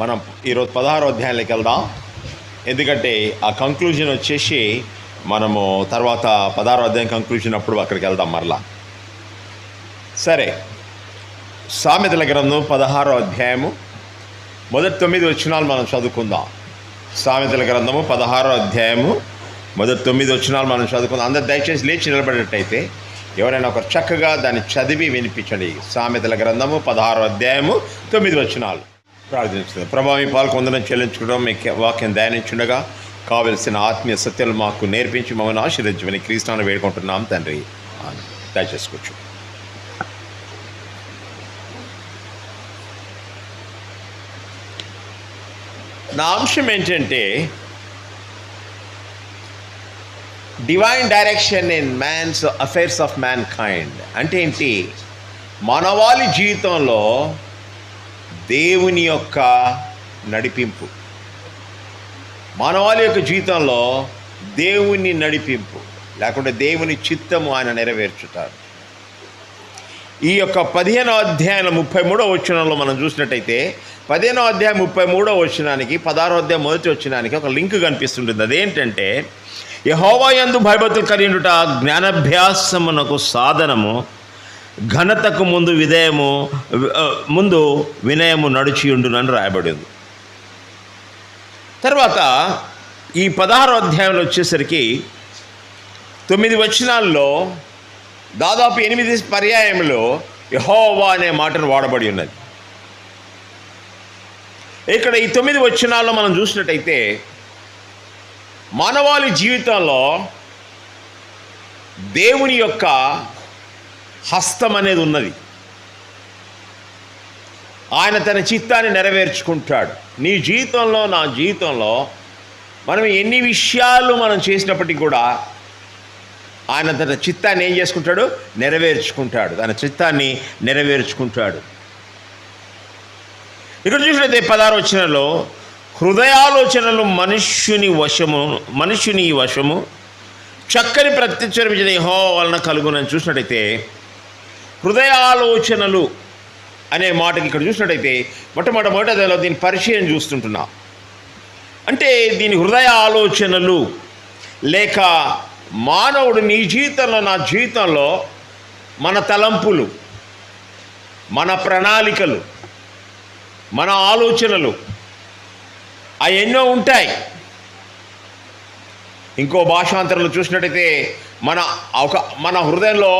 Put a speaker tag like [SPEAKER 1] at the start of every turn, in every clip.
[SPEAKER 1] మనం ఈరోజు 16వ అధ్యాయంలోకి వెళ్దాం. ఎందుకంటే ఆ కంక్లూజన్ వచ్చేసి మనము తర్వాత 16వ అధ్యాయం కంక్లూజన్ అప్పుడు అక్కడికి వెళ్దాం మరలా. సరే, సామెతల గ్రంథం 16వ అధ్యాయము మొదటి 9 వచనాలు మనం చదువుకుందాం. సామెతల గ్రంథము 16వ అధ్యాయము మొదటి 9 వచనాలు మనం చదువుకుందాం. అందరు దయచేసి లేచి నిలబడేటట్టయితే ఎవరైనా ఒకరు చక్కగా దాన్ని చదివి వినిపించండి. సామెతల గ్రంథము 16వ అధ్యాయము 9 వచనాలు. ప్రార్థిస్తుంది. ప్రభావి పాల్గొందడం చెల్లించుకోవడం మీ వాక్యం ధ్యానించుండగా కావలసిన ఆత్మీయ సత్యాలు మాకు నేర్పించి మమ్మల్ని ఆశీర్వదించమని క్రీస్తునామమున వేడుకుంటున్నాం తండ్రి. దయచేసి కూర్చో. నా అంశం ఏంటంటే divine direction in man's affairs of mankind. అంటే ఏంటి? మానవాళి జీవితంలో దేవుని యొక్క నడిపింపు, మానవాళి యొక్క జీవితంలో దేవుని నడిపింపు లేకుంటే దేవుని చిత్తము ఆయన నెరవేర్చుతారు. ఈ యొక్క 15వ అధ్యాయం 33వ వచనంలో మనం చూసినట్టయితే 15వ అధ్యాయం 33వ వచనానికి 16వ అధ్యాయం మొదటి వచనానికి ఒక లింక్ కనిపిస్తుంటుంది. అదేంటంటే యెహోవా యందు భయభక్తులు కలిగియుండుట జ్ఞానాభ్యాసమునకు సాధనము, ఘనతకు ముందు వినయము నడిచియుండునని రాయబడింది. తర్వాత ఈ 16వ అధ్యాయంలో వచ్చేసరికి 9 వచనాల్లో దాదాపు 8 పర్యాయములో యెహోవా అనే మాటను వాడబడి ఉన్నది. ఇక్కడ ఈ 9 వచనాల్లో మనం చూసినట్టయితే మానవాళి జీవితంలో దేవుని యొక్క హస్తం అనేది ఉన్నది. ఆయన తన చిత్తాన్ని నెరవేర్చుకుంటాడు. నీ జీవితంలో, నా జీవితంలో మనం ఎన్ని విషయాలు మనం చేసినప్పటికీ కూడా ఆయన తన చిత్తాన్ని ఏం చేసుకుంటాడు? నెరవేర్చుకుంటాడు. తన చిత్తాన్ని నెరవేర్చుకుంటాడు. ఇక్కడ చూసినట్లయితే 16వ వచనంలో హృదయాలోచనలు మనుష్యుని వశము చక్కని ప్రత్యుత్తరమిచ్చిన యెహోవా వలన కలుగునని చూసినట్టయితే హృదయాలోచనలు అనే మాటకి ఇక్కడ చూసినట్టయితే మొట్టమొదటిలో దీని పరిచయం చూస్తుంటున్నా. అంటే దీని హృదయ ఆలోచనలు లేక మానవుడు నీ జీవితంలో, నా జీవితంలో మన తలంపులు, మన ప్రణాళికలు, మన ఆలోచనలు అవి ఎన్నో ఉంటాయి. ఇంకో భాషాంతరంలో చూసినట్టయితే మన హృదయంలో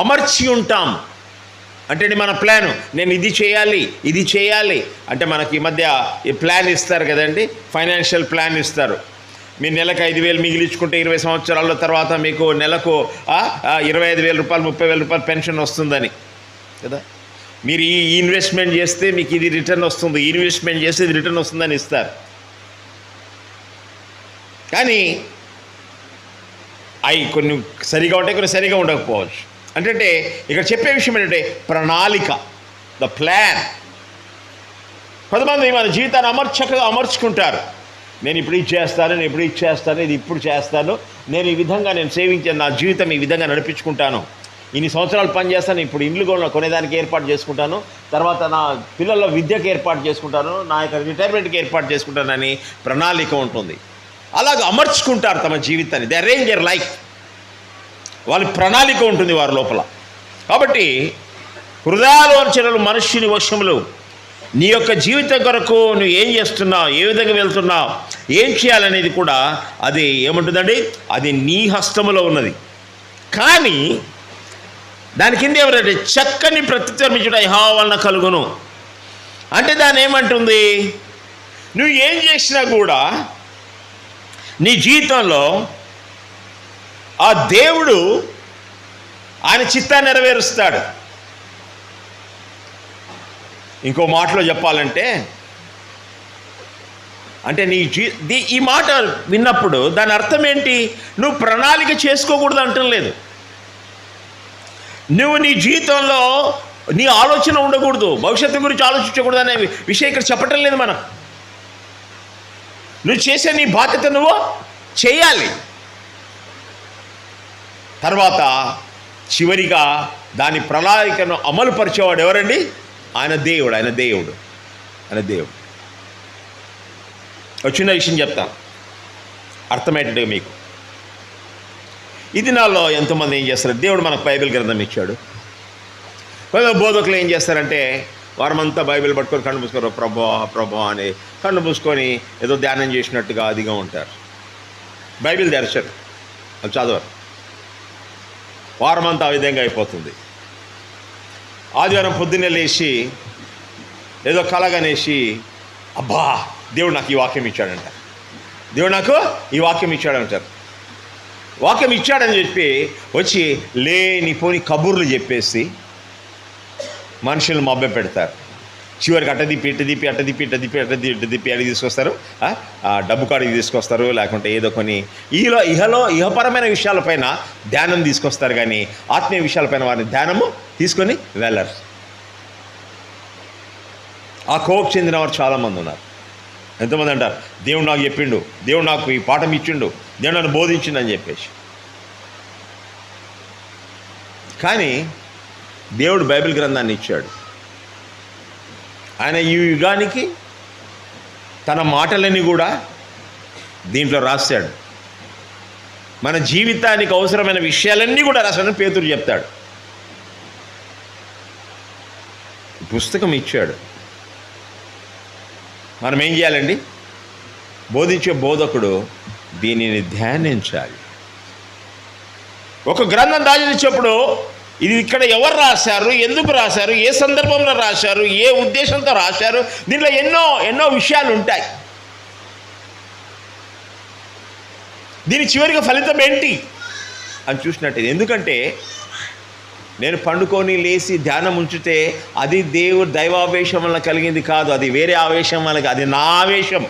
[SPEAKER 1] అమర్చి ఉంటాం. అంటే మన ప్లాను, నేను ఇది చేయాలి అంటే మనకి ఈ మధ్య ఈ ప్లాన్ ఇస్తారు కదండి, ఫైనాన్షియల్ ప్లాన్ ఇస్తారు. మీరు నెలకు 5,000 మిగిలించుకుంటే 20 సంవత్సరాల తర్వాత మీకు నెలకు 25,000 రూపాయలు 30,000 రూపాయలు పెన్షన్ వస్తుందని కదా. మీరు ఈ ఇన్వెస్ట్మెంట్ చేస్తే మీకు ఇది రిటర్న్ వస్తుంది, ఈ ఇన్వెస్ట్మెంట్ చేస్తే ఇది రిటర్న్ వస్తుందని ఇస్తారు. కానీ అవి కొన్ని సరిగా ఉంటాయి, కొన్ని సరిగా ఉండకపోవచ్చు. అంటే ఇక్కడ చెప్పే విషయం ఏంటంటే ప్రణాళిక, ద ప్లాన్. కొంతమంది మన జీవితాన్ని అమర్చుకుంటారు. నేను ఇప్పుడు ఇది చేస్తాను, ఇది ఇప్పుడు చేస్తాను, నేను ఈ విధంగా సేవించాను, నా జీవితం ఈ విధంగా నడిపించుకుంటాను, ఇన్ని సంవత్సరాలు పని చేస్తాను, ఇప్పుడు ఇల్లు కొనేదానికి ఏర్పాటు చేసుకుంటాను, తర్వాత నా పిల్లల విద్యకు ఏర్పాటు చేసుకుంటాను, నా యొక్క రిటైర్మెంట్కి ఏర్పాటు చేసుకుంటానని ప్రణాళిక ఉంటుంది. అలాగ అమర్చుకుంటారు తమ జీవితాన్ని. They arrange their life. వాళ్ళ ప్రణాళిక ఉంటుంది వారి లోపల. కాబట్టి హృదయాలోచనలు మనుష్యుని వశములు. నీ యొక్క జీవితం కొరకు నువ్వు ఏం చేస్తున్నావు, ఏ విధంగా వెళ్తున్నావు, ఏం చేయాలనేది కూడా అది ఏముంటుందండి? అది నీ హస్తములో ఉన్నది. కానీ దాని కింద ఎవరంటే చక్కని ప్రత్యుత్తరమిచ్చుట యెహోవా వలన కలుగును. అంటే దాన్ని ఏమంటుంది? నువ్వు ఏం చేసినా కూడా నీ జీవితంలో ఆ దేవుడు ఆయన చిత్తాన్ని నెరవేరుస్తాడు. ఇంకో మాటలో చెప్పాలంటే అంటే ఈ మాట విన్నప్పుడు దాని అర్థం ఏంటి? నువ్వు ప్రణాళిక చేసుకోకూడదు అంటం లేదు. నువ్వు నీ జీవితంలో నీ ఆలోచన ఉండకూడదు, భవిష్యత్తు గురించి ఆలోచించకూడదు అనే విషయం ఇక్కడ చెప్పటం లేదు. నువ్వు చేసే నీ బాధ్యత నువ్వు చేయాలి. తర్వాత చివరిగా దాని ప్రణాళికను అమలుపరిచేవాడు ఎవరండి? ఆయన దేవుడు. ఒక చిన్న విషయం చెప్తాను అర్థమయ్యేటట్టుగా మీకు. ఈ దినాల్లో ఎంతోమంది ఏం చేస్తారు, దేవుడు మనకు బైబిల్ గ్రంథం ఇచ్చాడు. బోధకులు ఏం చేస్తారంటే వారమంతా బైబిల్ పట్టుకొని కళ్ళు మూసుకోరు, ప్రభా అని కళ్ళు మూసుకొని ఏదో ధ్యానం చేసినట్టుగా అదిగా ఉంటారు. బైబిల్ తెరచరు, అది చదవరు. వారమంతా ఆ విధంగా అయిపోతుంది. ఆదివారం పొద్దున్నే లేచి ఏదో కలగనేసి అబ్బా దేవుడు నాకు ఈ వాక్యం ఇచ్చాడంటారు, దేవుడు నాకు ఈ వాక్యం ఇచ్చాడంటారు. వాక్యం ఇచ్చాడని చెప్పి వచ్చి లేనిపోని కబుర్లు చెప్పేసి మనుషులు మభ్య పెడతారు. చివరికి అట్టదిప్పి అడిగి తీసుకొస్తారు, డబ్బు కాడికి తీసుకొస్తారు, లేకుంటే ఏదో కొన్ని ఇహపరమైన విషయాలపైన ధ్యానం తీసుకొస్తారు, కానీ ఆత్మీయ విషయాలపైన వారిని ధ్యానము తీసుకొని వెళ్ళరు. ఆ కోవకు చెందిన వారు చాలామంది ఉన్నారు. ఎంతమంది అంటారు దేవుడు నాకు చెప్పిండు, దేవుడు నాకు ఈ పాఠం ఇచ్చిండు, దేవుడు నన్ను బోధించిండు అని చెప్పేసి. కానీ దేవుడు బైబిల్ గ్రంథాన్ని ఇచ్చాడు. ఆయన ఈ యుగానికి తన మాటలని కూడా దీంట్లో రాశాడు. మన జీవితానికి అవసరమైన విషయాలన్నీ కూడా రాశాడని పేతురు చెప్తాడు. పుస్తకం ఇచ్చాడు. మనం ఏం చేయాలండి? బోధించే బోధకుడు దీనిని ధ్యానించాలి. ఒక గ్రంథం దాచినప్పుడు ఇది ఇక్కడ ఎవరు రాశారు, ఎందుకు రాశారు, ఏ సందర్భంలో రాశారు, ఏ ఉద్దేశంతో రాశారు, దీంట్లో ఎన్నో విషయాలు ఉంటాయి. దీని చివరికి ఫలితం ఏంటి అని చూసినట్టు. ఎందుకంటే నేను పండుకొని లేచి ధ్యానం ఉంచితే అది దైవావేశం వల్ల కలిగింది కాదు, అది వేరే ఆవేశం వల్ల, అది నా ఆవేశం,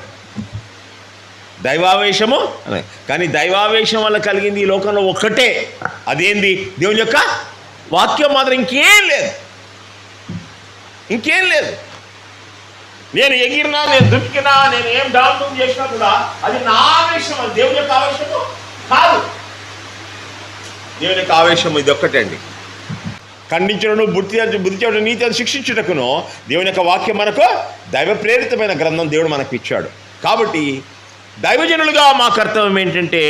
[SPEAKER 1] దైవావేశము. కానీ దైవావేశం వల్ల కలిగింది ఈ లోకంలో ఒక్కటే, అదేంది? దేవుని యొక్క వాక్యం మాత్రం. ఇంకేం లేదు. నేను ఎగిరినా, నేను దుక్కినా, నేను ఏం డాక్టర్ చేసినా కూడా అది నా ఆవేశం, అది దేవుని యొక్క ఆవేశము కాదు. దేవుని యొక్క ఆవేశం ఇది ఒక్కటండి. ఖండించడం, బుద్ధి చేయడం, నీతిని శిక్షించుటకును దేవుని యొక్క వాక్యం మనకు దైవ ప్రేరితమైన గ్రంథం దేవుడు మనకు ఇచ్చాడు. కాబట్టి దైవజనులుగా మా కర్తవ్యం ఏంటంటే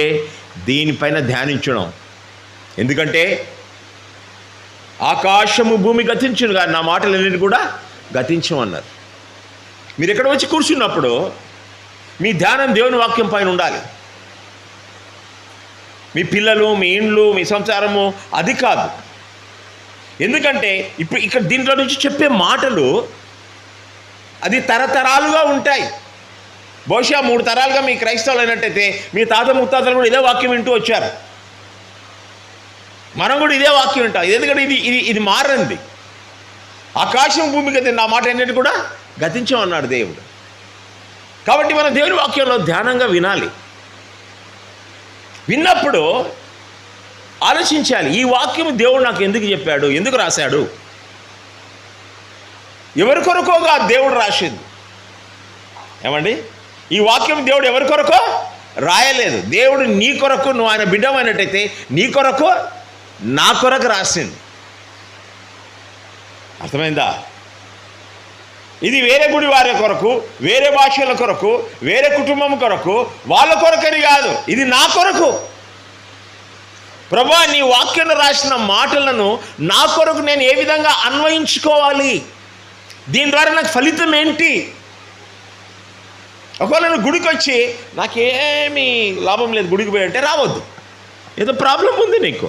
[SPEAKER 1] దీనిపైన ధ్యానించడం. ఎందుకంటే ఆకాశము భూమి గతించును కానీ నా మాటలన్నిటి కూడా గతించమన్నారు. మీరు ఎక్కడ వచ్చి కూర్చున్నప్పుడు మీ ధ్యానం దేవుని వాక్యం పైన ఉండాలి. మీ పిల్లలు, మీ ఇండ్లు, మీ సంసారము అది కాదు. ఎందుకంటే ఇప్పుడు ఇక్కడ దీంట్లో నుంచి చెప్పే మాటలు అది తరతరాలుగా ఉంటాయి. బహుశా 3 తరాలుగా మీ క్రైస్తవులు అయినట్టయితే మీ తాత ముత్తాతలు కూడా ఇదే వాక్యం వింటూ వచ్చారు. మనం కూడా ఇదే వాక్యం వింటాం. ఎందుకంటే ఇది మారంది. ఆకాశం భూమి గతి నా మాట అన్నిటి కూడా గతించమన్నాడు దేవుడు. కాబట్టి మనం దేవుని వాక్యంలో ధ్యానంగా వినాలి. విన్నప్పుడు ఆలోచించాలి, ఈ వాక్యం దేవుడు నాకు ఎందుకు చెప్పాడు, ఎందుకు రాశాడు, ఎవరి కొరకోగా దేవుడు రాసింది. ఏమండి, ఈ వాక్యం దేవుడు ఎవరి కొరకో రాయలేదు. దేవుడు నీ కొరకు, నువ్వు ఆయన బిడ్డమైనట్టయితే నీ కొరకు, నా కొరకు రాసింది. అర్థమైందా? ఇది వేరే గుడి వారి కొరకు, వేరే భాషల కొరకు, వేరే కుటుంబం కొరకు, వాళ్ళ కొరకని కాదు, ఇది నా కొరకు. ప్రభువా, నీ వాక్యంలో రాసిన మాటలను నా కొరకు నేను ఏ విధంగా అన్వయించుకోవాలి, దీని ద్వారా నాకు ఫలితం ఏంటి? ఒకవేళ నువ్వు గుడికి వచ్చి నాకేమీ లాభం లేదు, గుడికి పోయి అంటే రావద్దు. ఏదో ప్రాబ్లం ఉంది నీకు.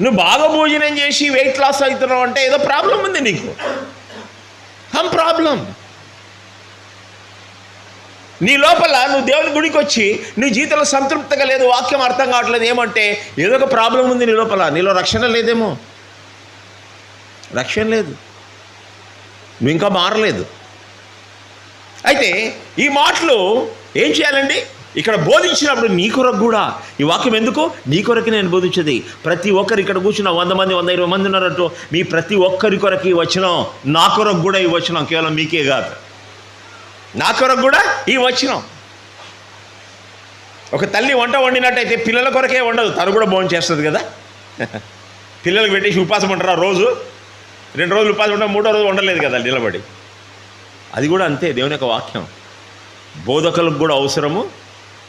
[SPEAKER 1] నువ్వు బాగా భోజనం చేసి వెయిట్ లాస్ అవుతున్నావు అంటే ఏదో ప్రాబ్లం ఉంది నీకు. ప్రాబ్లం నీ లోపల. నువ్వు దేవుని గుడికి వచ్చి నీ జీవితంలో సంతృప్తిగా లేదు, వాక్యం అర్థం కావట్లేదు, ఏమంటే ఏదో ఒక ప్రాబ్లం ఉంది నీ లోపల. నీలో రక్షణ లేదేమో, రక్షణ లేదు, నువ్వు ఇంకా మారలేదు. అయితే ఈ మాటలు ఏం చేయాలండి? ఇక్కడ బోధించినప్పుడు నీ కొరకు కూడా ఈ వాక్యం ఎందుకు? నీ కొరకు నేను బోధించేది. ప్రతి ఒక్కరు ఇక్కడ కూర్చున్న 100 మంది 120 మంది ఉన్నారంటూ మీ ప్రతి ఒక్కరి కొరకు ఈ వచనం, నా కొరకు కూడా ఈ వచనం, కేవలం మీకే కాదు, నా కొరకు కూడా ఈ వచనం. ఒక తల్లి వంట వండినట్టయితే పిల్లల కొరకే వండదు, తను కూడా భోజనం చేస్తుంది కదా. పిల్లలకు పెట్టేసి ఉపాసం ఉంటారా? రోజు 2 రోజులు ఉపాసం ఉంటా, 3వ రోజు వండలేదు కదా నిలబడి. అది కూడా అంతే దేవుని యొక్క వాక్యం. బోధకులకు కూడా అవసరము,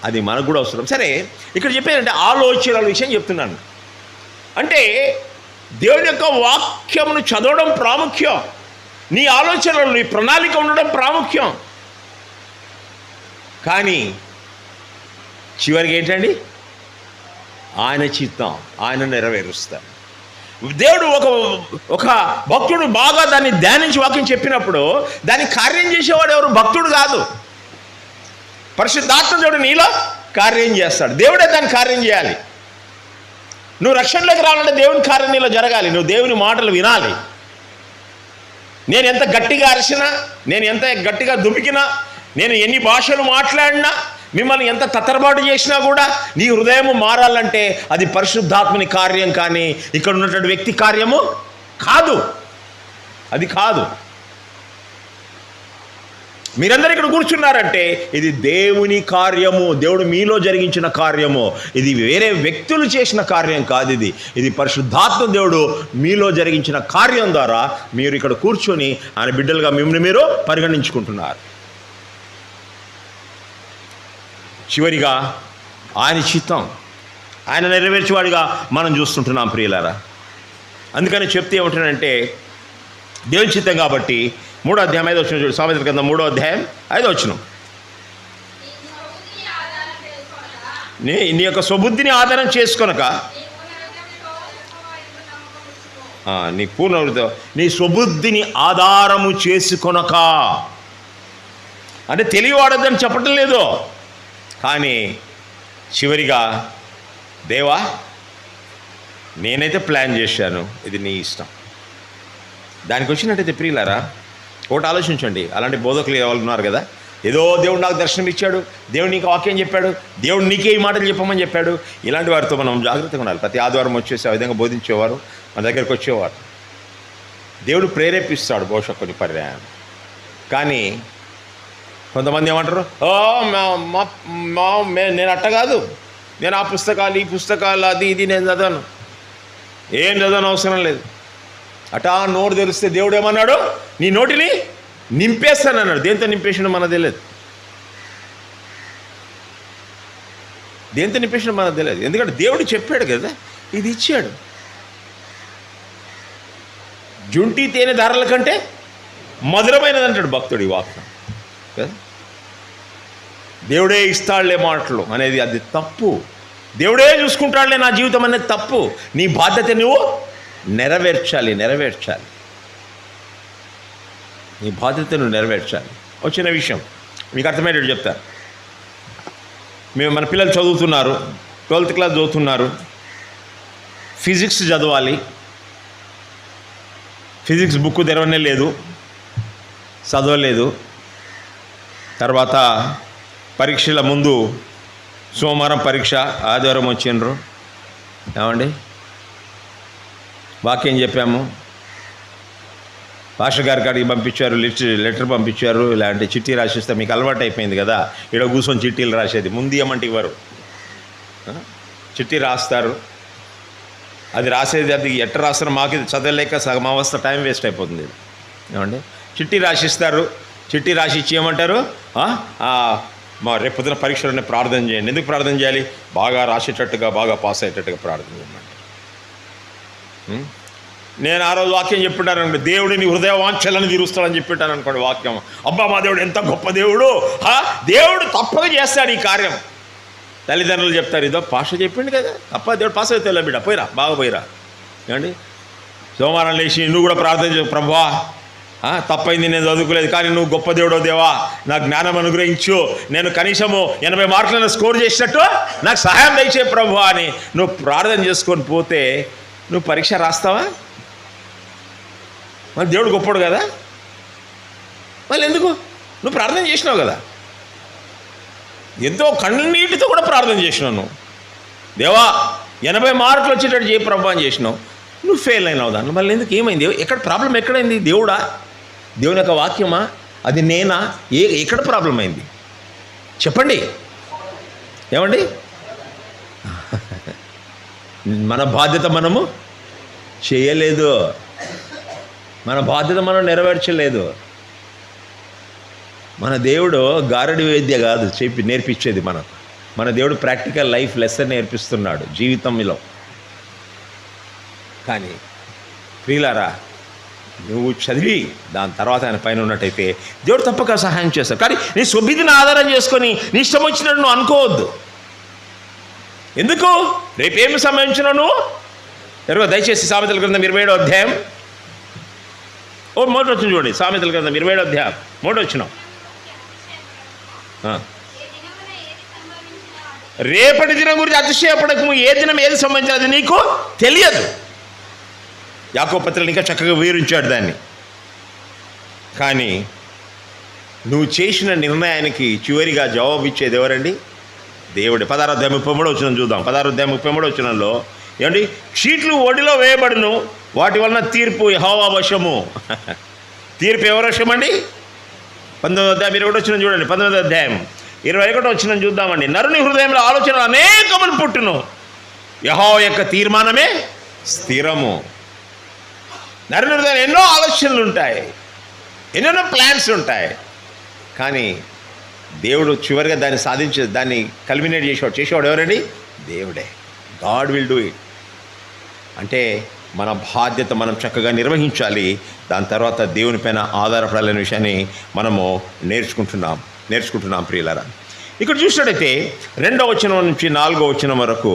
[SPEAKER 1] అది మనకు కూడా అవసరం. సరే, ఇక్కడ చెప్పేదంటే ఆలోచనల విషయం చెప్తున్నాను. అంటే దేవుని యొక్క వాక్యమును చదవడం ప్రాముఖ్యం, నీ ఆలోచనలు, నీ ప్రణాళిక ఉండడం ప్రాముఖ్యం. కానీ చివరికి ఏంటండి, ఆయన చిత్తం ఆయన నెరవేరుస్తాడు. దేవుడు ఒక భక్తుడు బాగా దాన్ని ధ్యానించి వాక్యం చెప్పినప్పుడు దాన్ని కార్యం చేసేవాడు ఎవరు? భక్తుడు కాదు, పరిశుద్ధాత్మ దేవుడు నీలో కార్యం చేస్తాడు. దేవుడే దాన్ని కార్యం చేయాలి. నువ్వు రక్షణలోకి రావాలంటే దేవుని కార్యం నీలో జరగాలి. నువ్వు దేవుని మాటలు వినాలి. నేను ఎంత గట్టిగా అరిచినా, నేను ఎంత గట్టిగా దుమికినా, నేను ఎన్ని భాషలు మాట్లాడినా, మిమ్మల్ని ఎంత తత్తరబాటు చేసినా కూడా నీ హృదయము మారాలంటే అది పరిశుద్ధాత్మని కార్యం, కానీ ఇక్కడ ఉన్నటువంటి వ్యక్తి కార్యము కాదు. అది కాదు. మీరందరూ ఇక్కడ కూర్చున్నారంటే ఇది దేవుని కార్యము, దేవుడు మీలో జరిగించిన కార్యము. ఇది వేరే వ్యక్తులు చేసిన కార్యం కాదు. ఇది పరిశుద్ధాత్మ దేవుడు మీలో జరిగించిన కార్యం ద్వారా మీరు ఇక్కడ కూర్చొని ఆయన బిడ్డలుగా మిమ్మల్ని మీరు పరిగణించుకుంటున్నారు. చివరిగా ఆయన చిత్తం, ఆయన నెరవేర్చేవాడిగా మనం చూస్తుంటున్నాం ప్రియులారా. అందుకని చెప్తే ఏమంటున్నానంటే దేవుని చిత్తం కాబట్టి 3వ అధ్యాయం 5వ వచనం చూడు. సామెతల గ్రంథం 3వ అధ్యాయం 5వ వచనం. నీ యొక్క స్వబుద్ధిని ఆధారం చేసుకొనక, నీ పూర్ణ నీ స్వబుద్ధిని ఆధారము చేసుకొనక అంటే తెలియవాడద్దని చెప్పటం లేదు, కానీ చివరిగా దేవా నేనైతే ప్లాన్ చేశాను, ఇది నీ ఇష్టం. దానికి వచ్చినట్టయితే ప్రియులారా ఒకటి ఆలోచించండి. అలాంటి బోధకులు వాళ్ళు ఉన్నారు కదా, ఏదో దేవుడు నాకు దర్శనం ఇచ్చాడు, దేవుడు నీకు వాక్యం చెప్పాడు, దేవుడు నీకే ఈ మాటలు చెప్పమని చెప్పాడు. ఇలాంటి వారితో మనం జాగ్రత్తగా ఉండాలి. ప్రతి ఆదివారం వచ్చేసి ఆ విధంగా బోధించేవారు మన దగ్గరికి వచ్చేవారు. దేవుడు ప్రేరేపిస్తాడు బహుశా కొన్ని పర్యాయం. కానీ కొంతమంది ఏమంటారు, నేను అట్ట కాదు, నేను ఆ పుస్తకాలు ఈ పుస్తకాలు అది ఇది నేను చదవను, ఏం చదవని అవసరం లేదు. అటా నోరు తెరిస్తే దేవుడు ఏమన్నాడు, నీ నోటిని నింపేస్తానన్నాడు. దేంతో నింపేసాడు మనకు తెలియదు, దేంతో నింపేసాడు మనకు తెలియదు. ఎందుకంటే దేవుడు చెప్పాడు కదా, ఇది ఇచ్చాడు. జుంటి తేనె ధారల కంటే మధురమైనది అంటాడు భక్తుడు ఈ వాక్యం కదా. దేవుడే ఇస్తాడులే మాటలు అనేది అది తప్పు. దేవుడే చూసుకుంటాడులే నా జీవితం అనేది తప్పు. నీ బాధ్యత నువ్వు నెరవేర్చాలి. నీ బాధ్యత నువ్వు నెరవేర్చాలి. వచ్చిన విషయం మీకు అర్థమయ్యేటట్టు చెప్తారు. మన పిల్లలు చదువుతున్నారు, 12th క్లాస్ చదువుతున్నారు, ఫిజిక్స్ చదవాలి. ఫిజిక్స్ బుక్ తెరవనే లేదు, చదవలేదు. తర్వాత పరీక్షల ముందు సోమవారం పరీక్ష, ఆదివారం వచ్చిండ్రు. ఏమండి వాక్యం చెప్పాము, పాస్టర్ గారి కాడికి పంపించారు, లెటర్ పంపించారు, ఇలాంటి చిట్టి రాసిస్తే మీకు అలవాటు అయిపోయింది కదా, ఇక్కడ కూర్చొని చిట్టీలు రాసేది. ముందు ఏమంటే ఇవ్వరు, చిట్టి రాస్తారు. అది రాసేది అది ఎట్ట రాస్తారో మాకు ఇది చదవలేక సగం అవస్థ టైం వేస్ట్ అయిపోతుంది. ఏమండి చిట్టి రాసిస్తారు, చిట్టి రాసి ఇచ్చి ఏమంటారు, రేపు పొద్దున పరీక్షలోనే ప్రార్థన చేయండి. ఎందుకు ప్రార్థన చేయాలి? బాగా రాసేటట్టుగా, బాగా పాస్ అయ్యేటట్టుగా ప్రార్థన చేయమండి. నేను ఆ రోజు వాక్యం చెప్పింటాను అనుకోండి, దేవుడిని హృదయ వాంఛలను తీరుస్తాడని చెప్పింటాను అనుకోండి వాక్యం. అబ్బా మా దేవుడు ఎంత గొప్ప దేవుడు, దేవుడు తప్పగా చేస్తాడు ఈ కార్యం. తల్లిదండ్రులు చెప్తారు, ఇదో పాష చెప్పిండు కదా, తప్ప దేవుడు పాస్ అయితే బిడ్డ పోయిరా, బాగా పోయిరా. ఏమండి సోమవారం లేచి నువ్వు కూడా ప్రార్థన చేయ, ప్రభువా తప్పైంది, నేను చదువుకోలేదు, కానీ నువ్వు గొప్ప దేవుడో దేవా, నాకు జ్ఞానం అనుగ్రహించు, నేను కనీసము 80 మార్కులను స్కోర్ చేసినట్టు నాకు సహాయం దయచే ప్రభువా అని నువ్వు ప్రార్థన చేసుకొని పోతే నువ్వు పరీక్ష రాస్తావా? మరి దేవుడు గొప్పడు కదా, మళ్ళీ ఎందుకు? నువ్వు ప్రార్థన చేసినావు కదా, ఎంతో కన్నీటితో కూడా ప్రార్థన చేసినావు. నువ్వు దేవా 80 మార్కులు వచ్చేటట్టు చేయి ప్రభు అని చేసినావు, నువ్వు ఫెయిల్ అయినావు దాన్ని. మళ్ళీ ఎందుకు? ఏమైంది? ఎక్కడ ప్రాబ్లం ఎక్కడైంది? దేవుడా, దేవుని యొక్క వాక్యమా, అది నేనా? ఎక్కడ ప్రాబ్లం అయింది చెప్పండి. ఏమండి మన బాధ్యత మనము చేయలేదు, మన బాధ్యత మనం నెరవేర్చలేదు. మన దేవుడు గారడి వైద్య కాదు నేర్పించేది మనకు. మన దేవుడు ప్రాక్టికల్ లైఫ్ లెసన్ నేర్పిస్తున్నాడు జీవితంలో. కానీ ప్రియులారా, నువ్వు చదివి దాని తర్వాత ఆయన పైన ఉన్నట్టయితే దేవుడు తప్పక సహాయం చేస్తాడు. కానీ నీ స్వబుద్ధిని ఆధారం చేసుకొని నీ ఇష్టం వచ్చినట్టు నువ్వు అనుకోవద్దు. ఎందుకు? రేపేమి సంబంధించిన నువ్వు దయచేసి సామెతల గ్రంథం 27వ అధ్యాయం మొదటి వచ్చిన చూడండి. సామెతల గ్రంథం 27వ అధ్యాయం మొదటి వచ్చిన రేపటి దినం గురించి అతిశయపడకము. ఏ దినం ఏది సంబంధించినది నీకు తెలియదు. యాకోబు పత్రికలో ఇంకా చక్కగా వివరించాడు దాన్ని. కానీ నువ్వు చేసిన నిర్ణయానికి చివరిగా జవాబు ఇచ్చేది ఎవరండి? దేవుడే. 16వ అధ్యాయం 33వ వచనం చూద్దాం. 16వ అధ్యాయం 33వ వచనంలో ఏమండి? చీట్లు ఒడిలో వేయబడును, వాటి వలన తీర్పు యెహోవా వశము. తీర్పు ఎవరి వశం అండి? 19వ అధ్యాయం 21వ వచనం చూడండి. 19వ అధ్యాయం 21వ వచనం చూద్దామండి. నరుని హృదయంలో ఆలోచనలు అనేకములు పుట్టును, యెహోవా యొక్క తీర్మానమే స్థిరము. నరుని హృదయంలో ఎన్నో ఆలోచనలు ఉంటాయి, ఎన్నెన్నో ప్లాన్స్ ఉంటాయి. కానీ దేవుడు చివరిగా దాన్ని కల్మినేట్ చేసేవాడు ఎవరండి? దేవుడే. God will do it. అంటే మన బాధ్యత మనం చక్కగా నిర్వహించాలి. దాని తర్వాత దేవుని పైన ఆధారపడాలనే విషయాన్ని మనము నేర్చుకుంటున్నాం ప్రియులారా. ఇక్కడ చూసినట్టయితే 2వ వచనం నుంచి 4వ వచనం వరకు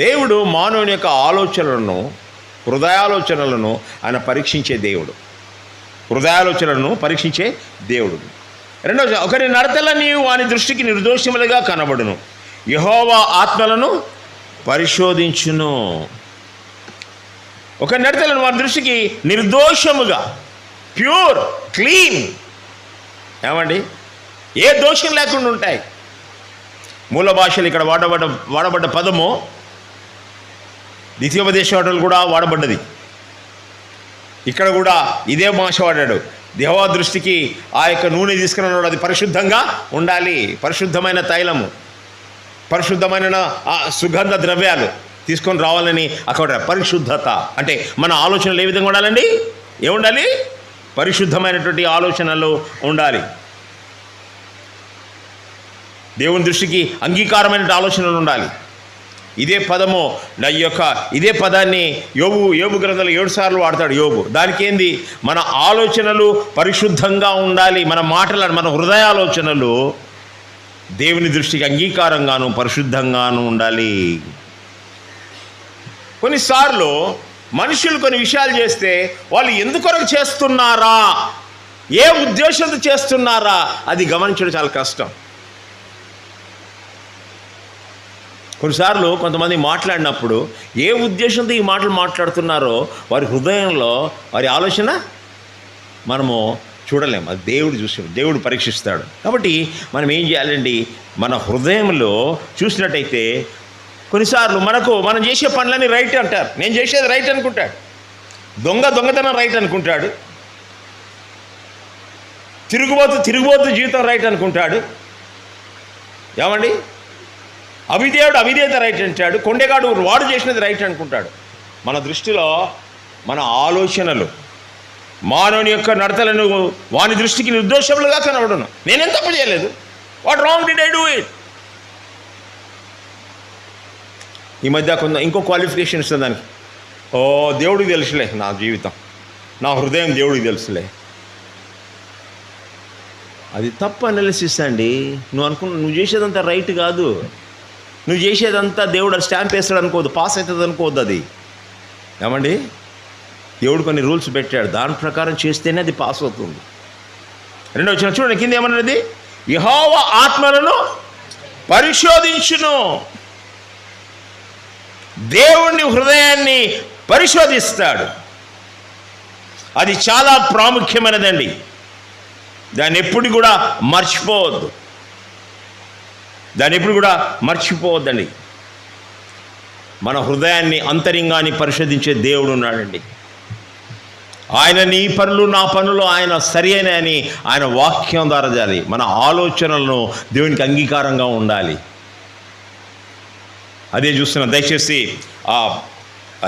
[SPEAKER 1] దేవుడు మానవుని యొక్క ఆలోచనలను, హృదయాలోచనలను ఆయన పరీక్షించే దేవుడు. హృదయాలోచనలను పరీక్షించే దేవుడు. 2వ, ఒకరి నడతలని వాని దృష్టికి నిర్దోషములుగా కనబడును, యెహోవా ఆత్మలను పరిశోధించును. ఒక నడతలను వారి దృష్టికి నిర్దోషముగా, ప్యూర్, క్లీన్, ఏమండి, ఏ దోషం లేకుండా ఉంటాయి. మూల భాషలు ఇక్కడ వాడబడ్డ పదము ద్వితీయోపదేశవాదులు కూడా వాడబడ్డది. ఇక్కడ కూడా ఇదే భాష వాడాడు. దేవా దృష్టికి ఆ యొక్క నూనె తీసుకున్నాడు, అది పరిశుద్ధంగా ఉండాలి. పరిశుద్ధమైన తైలము, పరిశుద్ధమైన సుగంధ ద్రవ్యాలు తీసుకొని రావాలని అక్కడ పరిశుద్ధత. అంటే మన ఆలోచనలు ఏ విధంగా ఉండాలండి? ఏముండాలి? పరిశుద్ధమైనటువంటి ఆలోచనలు ఉండాలి. దేవుని దృష్టికి అంగీకారమైన ఆలోచనలు ఉండాలి. ఇదే పదము ఇదే పదాన్ని యోబు గ్రంథంలో 7 సార్లు వాడతాడు యోబు. దానికి ఏంది? మన ఆలోచనలు పరిశుద్ధంగా ఉండాలి. మన మాటలు, మన హృదయాలోచనలు దేవుని దృష్టికి అంగీకారంగాను పరిశుద్ధంగాను ఉండాలి. కొన్నిసార్లు మనుషులు కొన్ని విషయాలు చేస్తే వాళ్ళు ఎందుకొరకు చేస్తున్నారా, ఏ ఉద్దేశంతో చేస్తున్నారా, అది గమనించడం చాలా కష్టం. కొన్నిసార్లు కొంతమంది మాట్లాడినప్పుడు ఏ ఉద్దేశంతో ఈ మాటలు మాట్లాడుతున్నారో వారి హృదయంలో వారి ఆలోచన మనము చూడలేము. అది దేవుడు పరీక్షిస్తాడు. కాబట్టి మనం ఏం చేయాలండి? మన హృదయంలో చూసినట్టయితే కొన్నిసార్లు మనం చేసే పనులన్నీ రైట్ అంటారు. నేను చేసేది రైట్ అనుకుంటాడు. దొంగతనం రైట్ అనుకుంటాడు. తిరుగుబోతు జీవితం రైట్ అనుకుంటాడు. ఏమండి? అవిధేయత రైట్ అంటాడు. కొండేగాడు వాడు చేసినది రైట్ అనుకుంటాడు. మన దృష్టిలో మన ఆలోచనలు, మానవుని యొక్క నడతలను వాని దృష్టికి నిర్దోషములుగా కనబడును. నేనేం తప్పు చేయలేదు. What wrong did I do it? ఈ మధ్య ఇంకో క్వాలిఫికేషన్ ఇస్తుంది దానికి. దేవుడికి తెలుసులే నా జీవితం, నా హృదయం దేవుడికి తెలుసులే. అది తప్పు అనాలిసిస్ అండి. నువ్వు చేసేదంతా రైట్ కాదు. నువ్వు చేసేదంతా దేవుడు స్టాంప్ వేస్తాడు అనుకోవద్దు, పాస్ అవుతుంది అనుకోవద్దు. అది ఏమండి? దేవుడు కొన్ని రూల్స్ పెట్టాడు, దాని ప్రకారం చేస్తేనే అది పాస్ అవుతుంది. 2వ వచనం చూడండి, కింద ఏమన్నది? యెహోవా ఆత్మలను పరిశోధించును. దేవుని హృదయాన్ని పరిశోధిస్తాడు. అది చాలా ప్రాముఖ్యమైనదండి. దాన్ని ఎప్పుడు కూడా మర్చిపోవద్దండి. మన హృదయాన్ని, అంతరింగాన్ని పరిశోధించే దేవుడు ఉన్నాడండి. ఆయన నీ పనులు నా పనులు ఆయన సరి అని ఆయన వాక్యం ద్వారా జాలి. మన ఆలోచనలను దేవునికి అంగీకారంగా ఉండాలి. అదే చూస్తున్నాం. దయచేసి ఆ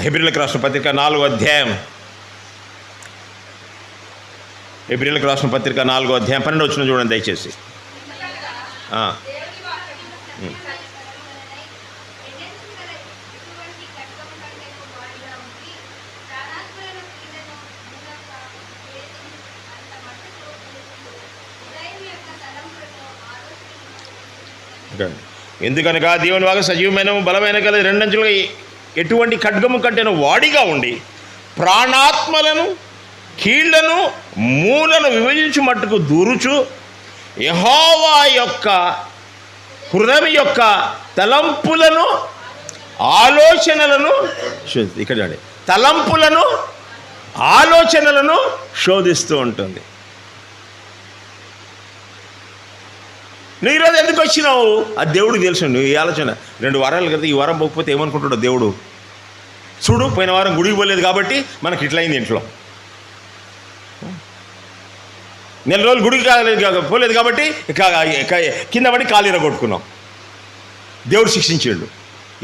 [SPEAKER 1] హెబ్రీయులకు రాసిన పత్రిక 4వ అధ్యాయం ఎబ్రియలకు రాసిన పత్రిక 4వ అధ్యాయం 12వ వచనం చూడండి దయచేసి. ఎందుకనగా దేవుని వాక్కు సజీవమైన బలమైన గల రెండంచులుగా ఎటువంటి ఖడ్గము కంటేనో వాడిగా ఉండి ప్రాణాత్మలను కీళ్లను మూలను విభజించు మట్టుకు దూరుచు యెహోవా యొక్క హృదయం యొక్క తలంపులను ఆలోచనలను ఇక్కడ చూడండి, తలంపులను ఆలోచనలను శోధిస్తూ ఉంటుంది. నువ్వు ఈరోజు ఎందుకు వచ్చినావు అది దేవుడికి తెలుసు. నువ్వు ఈ ఆలోచన 2 వారాల క్రితం ఈ వారం పోకపోతే ఏమనుకుంటాడు దేవుడు? చూడు, పోయిన వారం గుడికి పోలేదు కాబట్టి మనకి ఇట్లయింది ఇంట్లో. 4 రోజులు గుడికి పోలేదు కాబట్టి కింద పడి కాలు ఇరగొట్టుకున్నాం, దేవుడు శిక్షించాడు.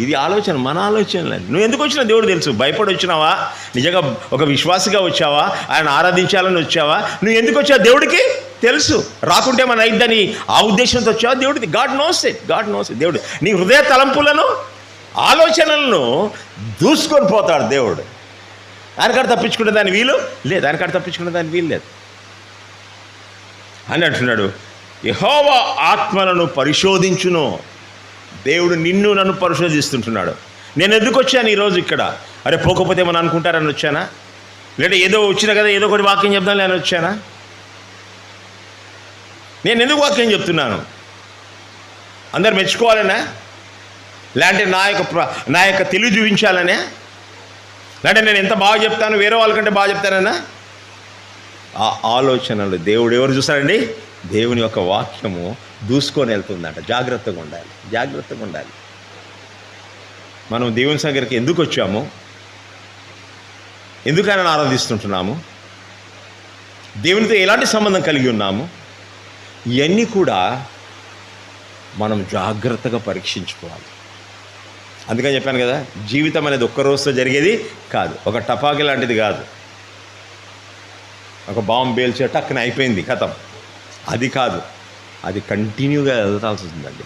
[SPEAKER 1] ఇది ఆలోచన, మన ఆలోచనలేదు. నువ్వు ఎందుకు వచ్చినా దేవుడు తెలుసు. భయపడి వచ్చినావా, నిజంగా ఒక విశ్వాసిగా వచ్చావా, ఆయన ఆరాధించాలని వచ్చావా, నువ్వు ఎందుకు వచ్చావు దేవుడికి తెలుసు. రాకుంటే మన అయిద్దని ఆ ఉద్దేశంతో వచ్చావా, దేవుడికి గాడ్ నోస్ ఇట్. దేవుడు నీ హృదయ తలంపులను ఆలోచనలను దూసుకొని పోతాడు దేవుడు. ఆయనకాడ తప్పించుకునే దాని వీలు లేదు, అని అంటున్నాడు. యెహోవా ఆత్మలను పరిశోధించును. దేవుడు నిన్ను నన్ను పరిశోధిస్తుంటున్నాడు. నేను ఎందుకు వచ్చాను ఈరోజు ఇక్కడ? అరే పోకపోతే ఏమని అనుకుంటారని వచ్చానా? లేదా ఏదో వచ్చినా కదా ఏదో ఒకటి వాక్యం చెప్దాం అని వచ్చానా? నేను ఎందుకు వాక్యం చెప్తున్నాను? అందరు మెచ్చుకోవాలనే, లేదంటే నా యొక్క తెలివి చూపించాలనే, లేదంటే నేను ఎంత బాగా చెప్తాను వేరే వాళ్ళకంటే బాగా చెప్తానన్నా? ఆ ఆలోచనలు దేవుడు ఎవరు చూస్తారండి? దేవుని యొక్క వాక్యము దూసుకొని వెళ్తుందంట. జాగ్రత్తగా ఉండాలి. మనం దేవుని దగ్గరికి ఎందుకు వచ్చాము, ఎందుకు ఆయనను ఆరాధిస్తుంటున్నాము, దేవునితో ఎలాంటి సంబంధం కలిగి ఉన్నాము, ఇవన్నీ కూడా మనం జాగ్రత్తగా పరీక్షించుకోవాలి. అందుకని చెప్పాను కదా, జీవితం అనేది ఒక్క రోజుతో జరిగేది కాదు, ఒక టపాకి లాంటిది కాదు, ఒక బాంబు పేల్చే టక్కున అయిపోయింది కథం. అది కాదు, అది కంటిన్యూగా ఎదగాల్సి వస్తుందండి.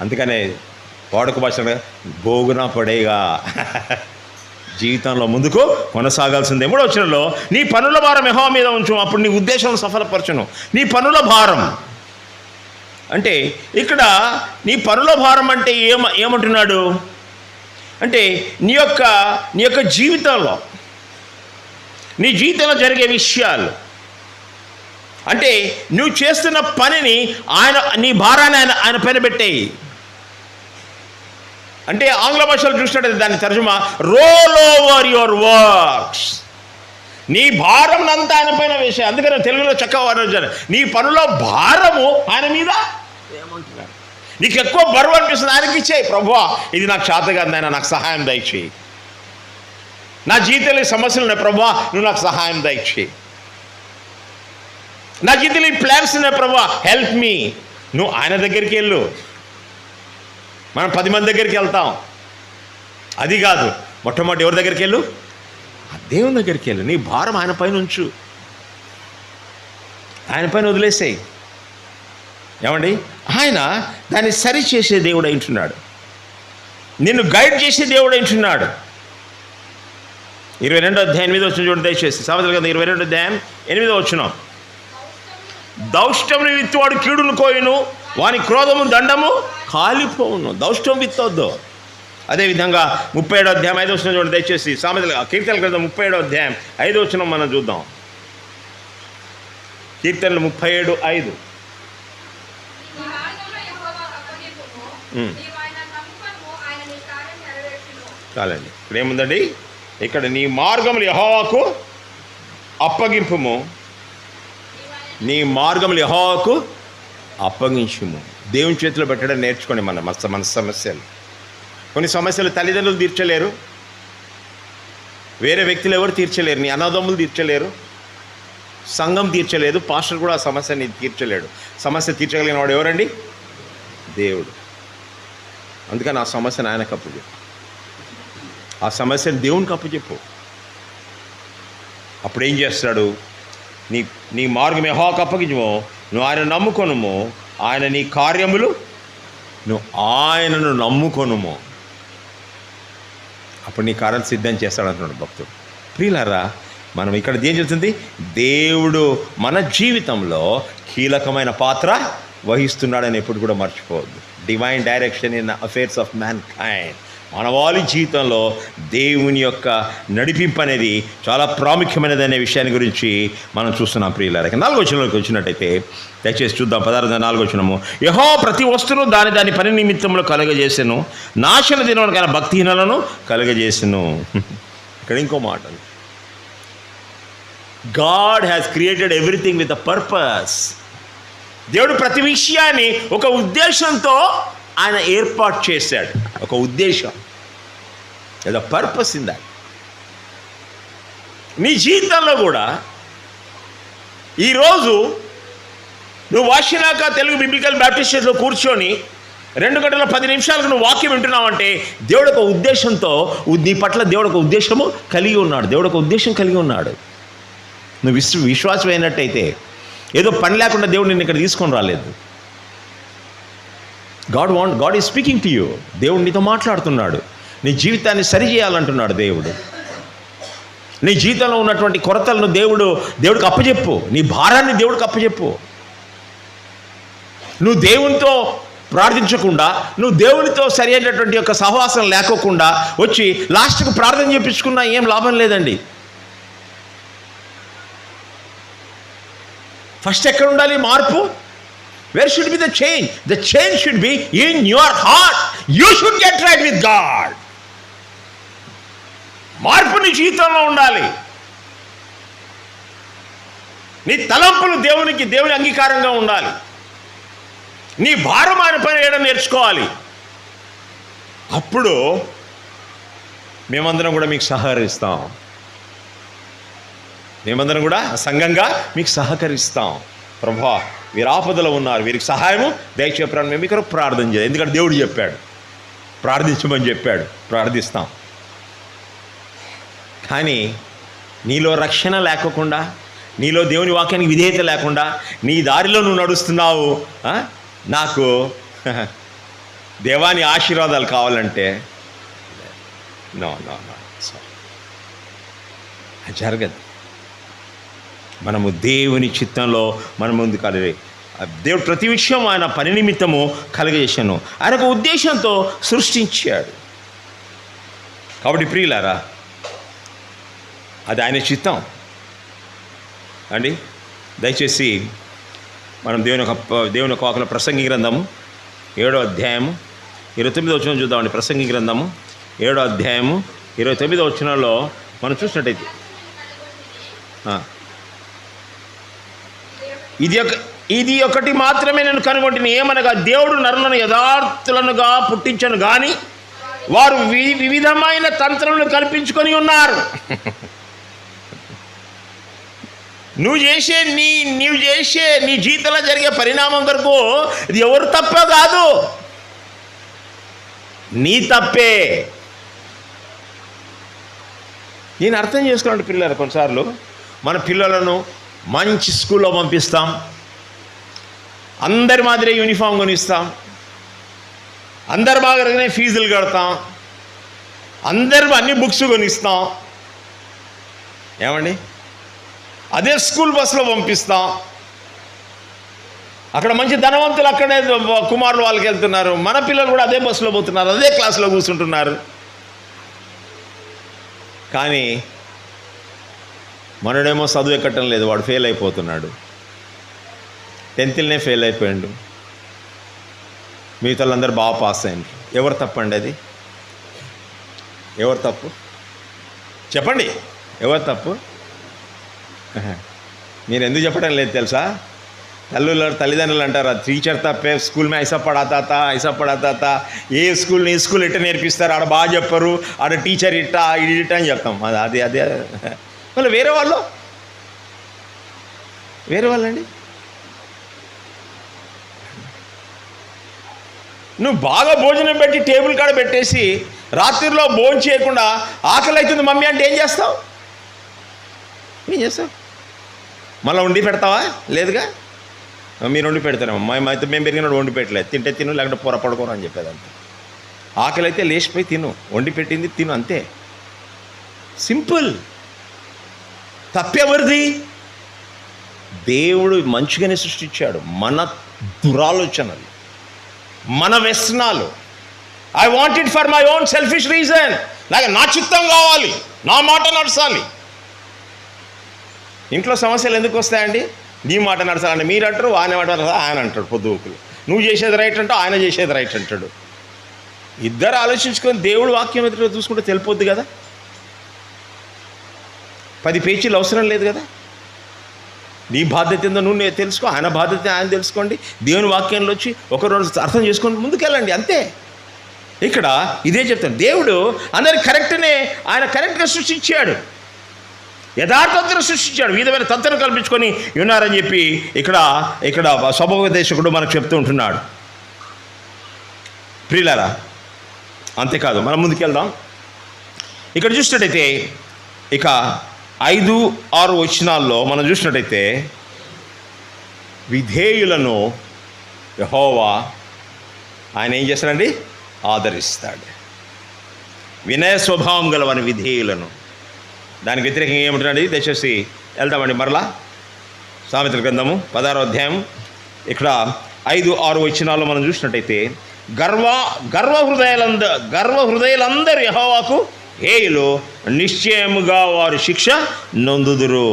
[SPEAKER 1] అందుకనే వాడుక భాష బోగున పడేగా జీవితంలో ముందుకు కొనసాగాల్సిందే. 3వ వచనంలో నీ పనుల భారం యెహోవా మీద ఉంచు, అప్పుడు నీ ఉద్దేశం సఫలపరచును. నీ పనుల భారం అంటే ఇక్కడ నీ పనుల భారం అంటే ఏమంటున్నాడు అంటే నీ యొక్క జీవితంలో, నీ జీవితంలో జరిగే విషయాలు, అంటే నువ్వు చేస్తున్న పనిని నీ భారాన్ని ఆయన పైన పెట్టేయి. అంటే ఆంగ్ల భాషలో చూసినట్టు దాని తర్జుమా రోల్ ఓవర్ యువర్ వర్క్స్. నీ భారం అంతా ఆయన పైన వేసే. అందుకని తెలుగులో చక్కగా నీ పనుల భారము ఆయన మీద ఏమంటున్నాడు. నీకు ఎక్కువ బరువు అనిపిస్తుంది, ఆయనకి ఇచ్చేయి. ప్రభువా ఇది నాకు చేత కాదు, ఆయన నాకు సహాయం దయచేయి. నా జీవితంలో సమస్యలు ఉన్నాయి ప్రభువా, నువ్వు నాకు సహాయం దయచేయి. నా జీవితంలో ఈ ప్లాన్స్ ఉన్నాయి ప్రభువా, హెల్ప్ మీ. నువ్వు ఆయన దగ్గరికి వెళ్ళు. మనం 10 మంది దగ్గరికి వెళ్తాం, అది కాదు. మొట్టమొదటి ఎవరి దగ్గరికి వెళ్ళు? ఆ దేవుని దగ్గరికి వెళ్ళు. నీ భారం ఆయన పైన ఉంచు, ఆయన పైన వదిలేసేయి. ఏమండి, ఆయన దాన్ని సరి చేసే దేవుడు అంటున్నాడు, నిన్ను గైడ్ చేసే దేవుడు అంటున్నాడు. 22వ అధ్యాయం 8వ వచనం చూడండి దయచేసి. సామెతల గ్రంథం 22వ అధ్యాయం 8వ వచనం. దౌష్టమును విత్తువాడు కీడును కోయును, వాని క్రోధము దండము కాలిపోవును. దౌష్టం విత్తవద్దు. అదేవిధంగా 37వ అధ్యాయం 5వ వచనం చూడండి దయచేసి. కీర్తనల గ్రంథం 37వ అధ్యాయం 5వ వచనం మనం చూద్దాం. కీర్తనలు 37:5. చాలండి. ఇక్కడ ఏముందండి? ఇక్కడ నీ మార్గములు యెహోవాకు అప్పగింపుము, నీ మార్గములు యెహోవాకు అప్పగించుము. దేవుని చేతిలో పెట్టడం నేర్చుకోండి. మన సమస్యలు, కొన్ని సమస్యలు తల్లిదండ్రులు తీర్చలేరు, వేరే వ్యక్తులు ఎవరు తీర్చలేరు, నీ అన్నదమ్ములు తీర్చలేరు, సంఘం తీర్చలేదు, పాస్టర్ కూడా ఆ సమస్యని తీర్చలేడు. సమస్య తీర్చగలిగిన వాడు ఎవరండి? దేవుడు. అందుకని ఆ సమస్యను ఆయనకు అప్పచెప్పు, ఆ సమస్యను దేవునికి అప్పచెప్పు. అప్పుడు ఏం చేస్తాడు? నీ మార్గం యెహోవాకు అప్పగించుము, నువ్వు ఆయన నమ్ముకొనుము, ఆయన నీ కార్యములు, నువ్వు ఆయనను నమ్ముకొనుము, అప్పుడు నీ కార్యాలు సిద్ధం చేస్తాడంటున్నాడు భక్తుడు. ప్రియులారా, మనం ఇక్కడ ఏం చెప్తుంది? దేవుడు మన జీవితంలో కీలకమైన పాత్ర వహిస్తున్నాడని ఎప్పుడు కూడా మర్చిపోవద్దు. Divine direction in affairs of man kind. మానవాళి జీవితంలో దేవుని యొక్క నడిపింపు అనేది చాలా ప్రాముఖ్యమైనది అనే విషయాన్ని గురించి మనం చూస్తున్నాం. ప్రియులారా, 4వ వచనంలోకి వచ్చినట్టయితే దయచేసి చూద్దాం. 4వ వచనము. యెహోవా ప్రతి వస్తువును దాని పని నిమిత్తములు కలుగజేసెను, నాశన దినమునకైన భక్తిహీనులను కలుగజేసెను. ఇక్కడ ఇంకో మాట, God has created everything with a purpose. దేవుడు ప్రతి విషయాన్ని ఒక ఉద్దేశంతో ఆయన ఏర్పాటు చేశాడు. ఒక ఉద్దేశం, ఏదో పర్పస్ ఇన్ దాట్. నీ జీవితంలో కూడా ఈరోజు నువ్వు వాషినాక తెలుగు బిబ్లికల్ బ్యాప్టిస్ట్ చర్చ్లో కూర్చొని 2 గంటల 10 నిమిషాలకు నువ్వు వాక్యం వింటున్నావంటే దేవుడు ఒక ఉద్దేశంతో, నీ పట్ల దేవుడు ఒక ఉద్దేశము కలిగి ఉన్నాడు. దేవుడు ఒక ఉద్దేశం కలిగి ఉన్నాడు. నువ్వు విశ్వాసం అయినట్టయితే ఏదో పని లేకుండా దేవుడు నిన్ను ఇక్కడ తీసుకొని రాలేదు. God is speaking to you. దేవుడు నీతో మాట్లాడుతున్నాడు. నీ జీవితాన్ని సరిచేయాలంటున్నాడు దేవుడు. నీ జీవితంలో ఉన్నటువంటి కొరతలను దేవుడికి అప్పచెప్పు. నీ భారాన్ని దేవుడికి అప్పచెప్పు. నువ్వు దేవునితో ప్రార్థించకుండా, నువ్వు దేవునితో సరి అయినటువంటి యొక్క సహవాసం లేకోకుండా వచ్చి లాస్ట్కు ప్రార్థన చేయించుకున్నా ఏం లాభం లేదండి. ఫస్ట్ ఎక్కడ ఉండాలి మార్పు? Where should be the change? The change should be in your heart. You should get right with God. మార్పు నీ జీవితంలో ఉండాలి. నీ తలంపులు దేవుని అంగీకారంగా ఉండాలి. నీ భారం ఆయన పైన వేయడం నేర్చుకోవాలి. అప్పుడు మేమందరం కూడా మీకు సహకరిస్తాం. మేమందరం కూడా సంఘంగా మీకు సహకరిస్తాం. ప్రభువా, వీరు ఆపదలో ఉన్నారు, వీరికి సహాయము దయచేయని మేము ఇక్కడ ప్రార్థన చేయాలి. ఎందుకంటే దేవుడు చెప్పాడు, ప్రార్థించమని చెప్పాడు. ప్రార్థిస్తాం. కానీ నీలో రక్షణ లేకోకుండా, నీలో దేవుని వాక్యానికి విధేయత లేకుండా నీ దారిలో నువ్వు నడుస్తున్నావు. నాకు దేవాని ఆశీర్వాదాలు కావాలంటే నో అది జరగదు. మనము దేవుని చిత్తంలో మనం ముందుకు దేవుడు ప్రతి విషయం ఆయన పని నిమిత్తము కలుగజేశాను. ఆయన ఒక ఉద్దేశంతో సృష్టించాడు. కాబట్టి ప్రియులారా, అది ఆయన చిత్తం అండి. దయచేసి మనం దేవుని ఒక వాక్యంలో ప్రసంగి గ్రంథము 7వ అధ్యాయము 29వ వచనం చూద్దామండి. ప్రసంగి గ్రంథము 7వ అధ్యాయము 29వ వచనంలో మనం చూసినట్టయితే ఇది ఒకటి మాత్రమే నేను కనుగొంటుని, ఏమనగా దేవుడు నరులను యథార్థులనుగా పుట్టించను కానీ వారు వివిధమైన తంత్రములను కల్పించుకొని ఉన్నారు. నువ్వు చేసే నీ జీవితంలో జరిగే పరిణామం కొరకు ఇది ఎవరు తప్పో కాదు, నీ తప్పే. నేను అర్థం చేసుకోండి పిల్లలు. కొన్నిసార్లు మన పిల్లలను మంచి స్కూల్లో పంపిస్తాం, అందరి మాదిరి యూనిఫామ్ కొనిస్తాం, అందరి బాగానే ఫీజులు కడతాం, అందరు అన్ని బుక్స్ కొనిస్తాం. ఏమండి, అదే స్కూల్ బస్సులో పంపిస్తాం. అక్కడ మంచి ధనవంతులు అక్కడే కుమారులు వాళ్ళకి వెళ్తున్నారు. మన పిల్లలు కూడా అదే బస్సులో పోతున్నారు, అదే క్లాసులో కూర్చుంటున్నారు. కానీ మనడేమో చదువు ఎక్కటం లేదు, వాడు ఫెయిల్ అయిపోతున్నాడు. 10థ్లోనే ఫెయిల్ అయిపోయాడు, మిగతా వాళ్ళందరూ బాగా పాస్ అయ్యారు. ఎవరు తప్పండి అది? ఎవరు తప్పు చెప్పండి? ఎవరు తప్పు? మీరు ఎందుకు చెప్పడం లేదు తెలుసా? తల్లిదండ్రులు అంటారు అది టీచర్ తప్పే, స్కూల్ మే ఐసా పడాతా. ఏ స్కూల్ ఇట్ట నేర్పిస్తారు, ఆడ బాగా చెప్పరు, ఆడ టీచర్ ఇట్టా అని చెప్తాం. అది మళ్ళీ వేరే వాళ్ళండి. నువ్వు బాగా భోజనం పెట్టి టేబుల్ కాడ పెట్టేసి రాత్రిలో భోజనం చేయకుండా ఆకలి అవుతుంది మమ్మీ అంటే ఏం చేస్తావు? ఏం చేస్తావు? మళ్ళీ వండి పెడతావా? లేదుగా. మీరు వండి పెడతారేమో. అయితే మేము పెరిగినప్పుడు వండి పెట్టలేదు. తింటే తిను, లేకపోతే పొర పడుకోరు అని చెప్పేదంటే. ఆకలి అయితే లేచిపోయి తిను, వండి పెట్టింది తిను, అంతే. సింపుల్. తప్పెవరిది? దేవుడు మంచిగానే సృష్టించాడు. మన దురాలోచనలు, మన వ్యసనాలు. I want it for my own selfish reason. నాకు నా చిత్తం కావాలి, నా మాట నడచాలి. ఇంట్లో సమస్యలు ఎందుకు వస్తాయండి? నీ మాట నడచాలంటే మీరు అంటారు, ఆయన మాట నడచాలి ఆయన అంటాడు. పొద్దుకులు నువ్వు చేసేది రైట్ అంటావు, ఆయన చేసేది రైట్ అంటాడు. ఇద్దరు ఆలోచించుకొని దేవుడు వాక్యం ఎదురు చూసుకుంటే తెలిపోద్ది కదా. 10 పేచీలు అవసరం లేదు కదా. నీ బాధ్యత ఏందో నువ్వు తెలుసుకో, ఆయన బాధ్యత ఆయన తెలుసుకోండి. దేవుని వాక్యంలో వచ్చి ఒకరోజు అర్థం చేసుకొని ముందుకెళ్ళండి, అంతే. ఇక్కడ ఇదే చెప్తాను. దేవుడు అందరికి కరెక్ట్నే, ఆయన కరెక్ట్గా సృష్టించాడు, యథార్థతను సృష్టించాడు. విధమైన తంత్రం కల్పించుకొని ఉన్నారని చెప్పి ఇక్కడ స్వభావోపదేశకుడు మనకు చెప్తూ ఉంటున్నాడు. ప్రియులారా, అంతేకాదు, మనం ముందుకెళ్దాం. ఇక్కడ చూసినట్టయితే ఇక 5-6 వచనాల్లో మనం చూసినట్టయితే విధేయులను యెహోవా ఆయన ఏం చేస్తాడండి? ఆదరిస్తాడు. వినయ స్వభావం గలవని విధేయులను. దానికి వ్యతిరేకంగా ఏమంటున్నాడు? దయచేసి వెళ్దామండి మరలా సామెతల గ్రంథము 16వ అధ్యాయం ఇక్కడ 5-6 వచనాల్లో మనం చూసినట్టయితే గర్వ హృదయాలందరూ యెహోవాకు హేయులు, నిశ్చయముగా వారు శిక్ష నొందుదురు.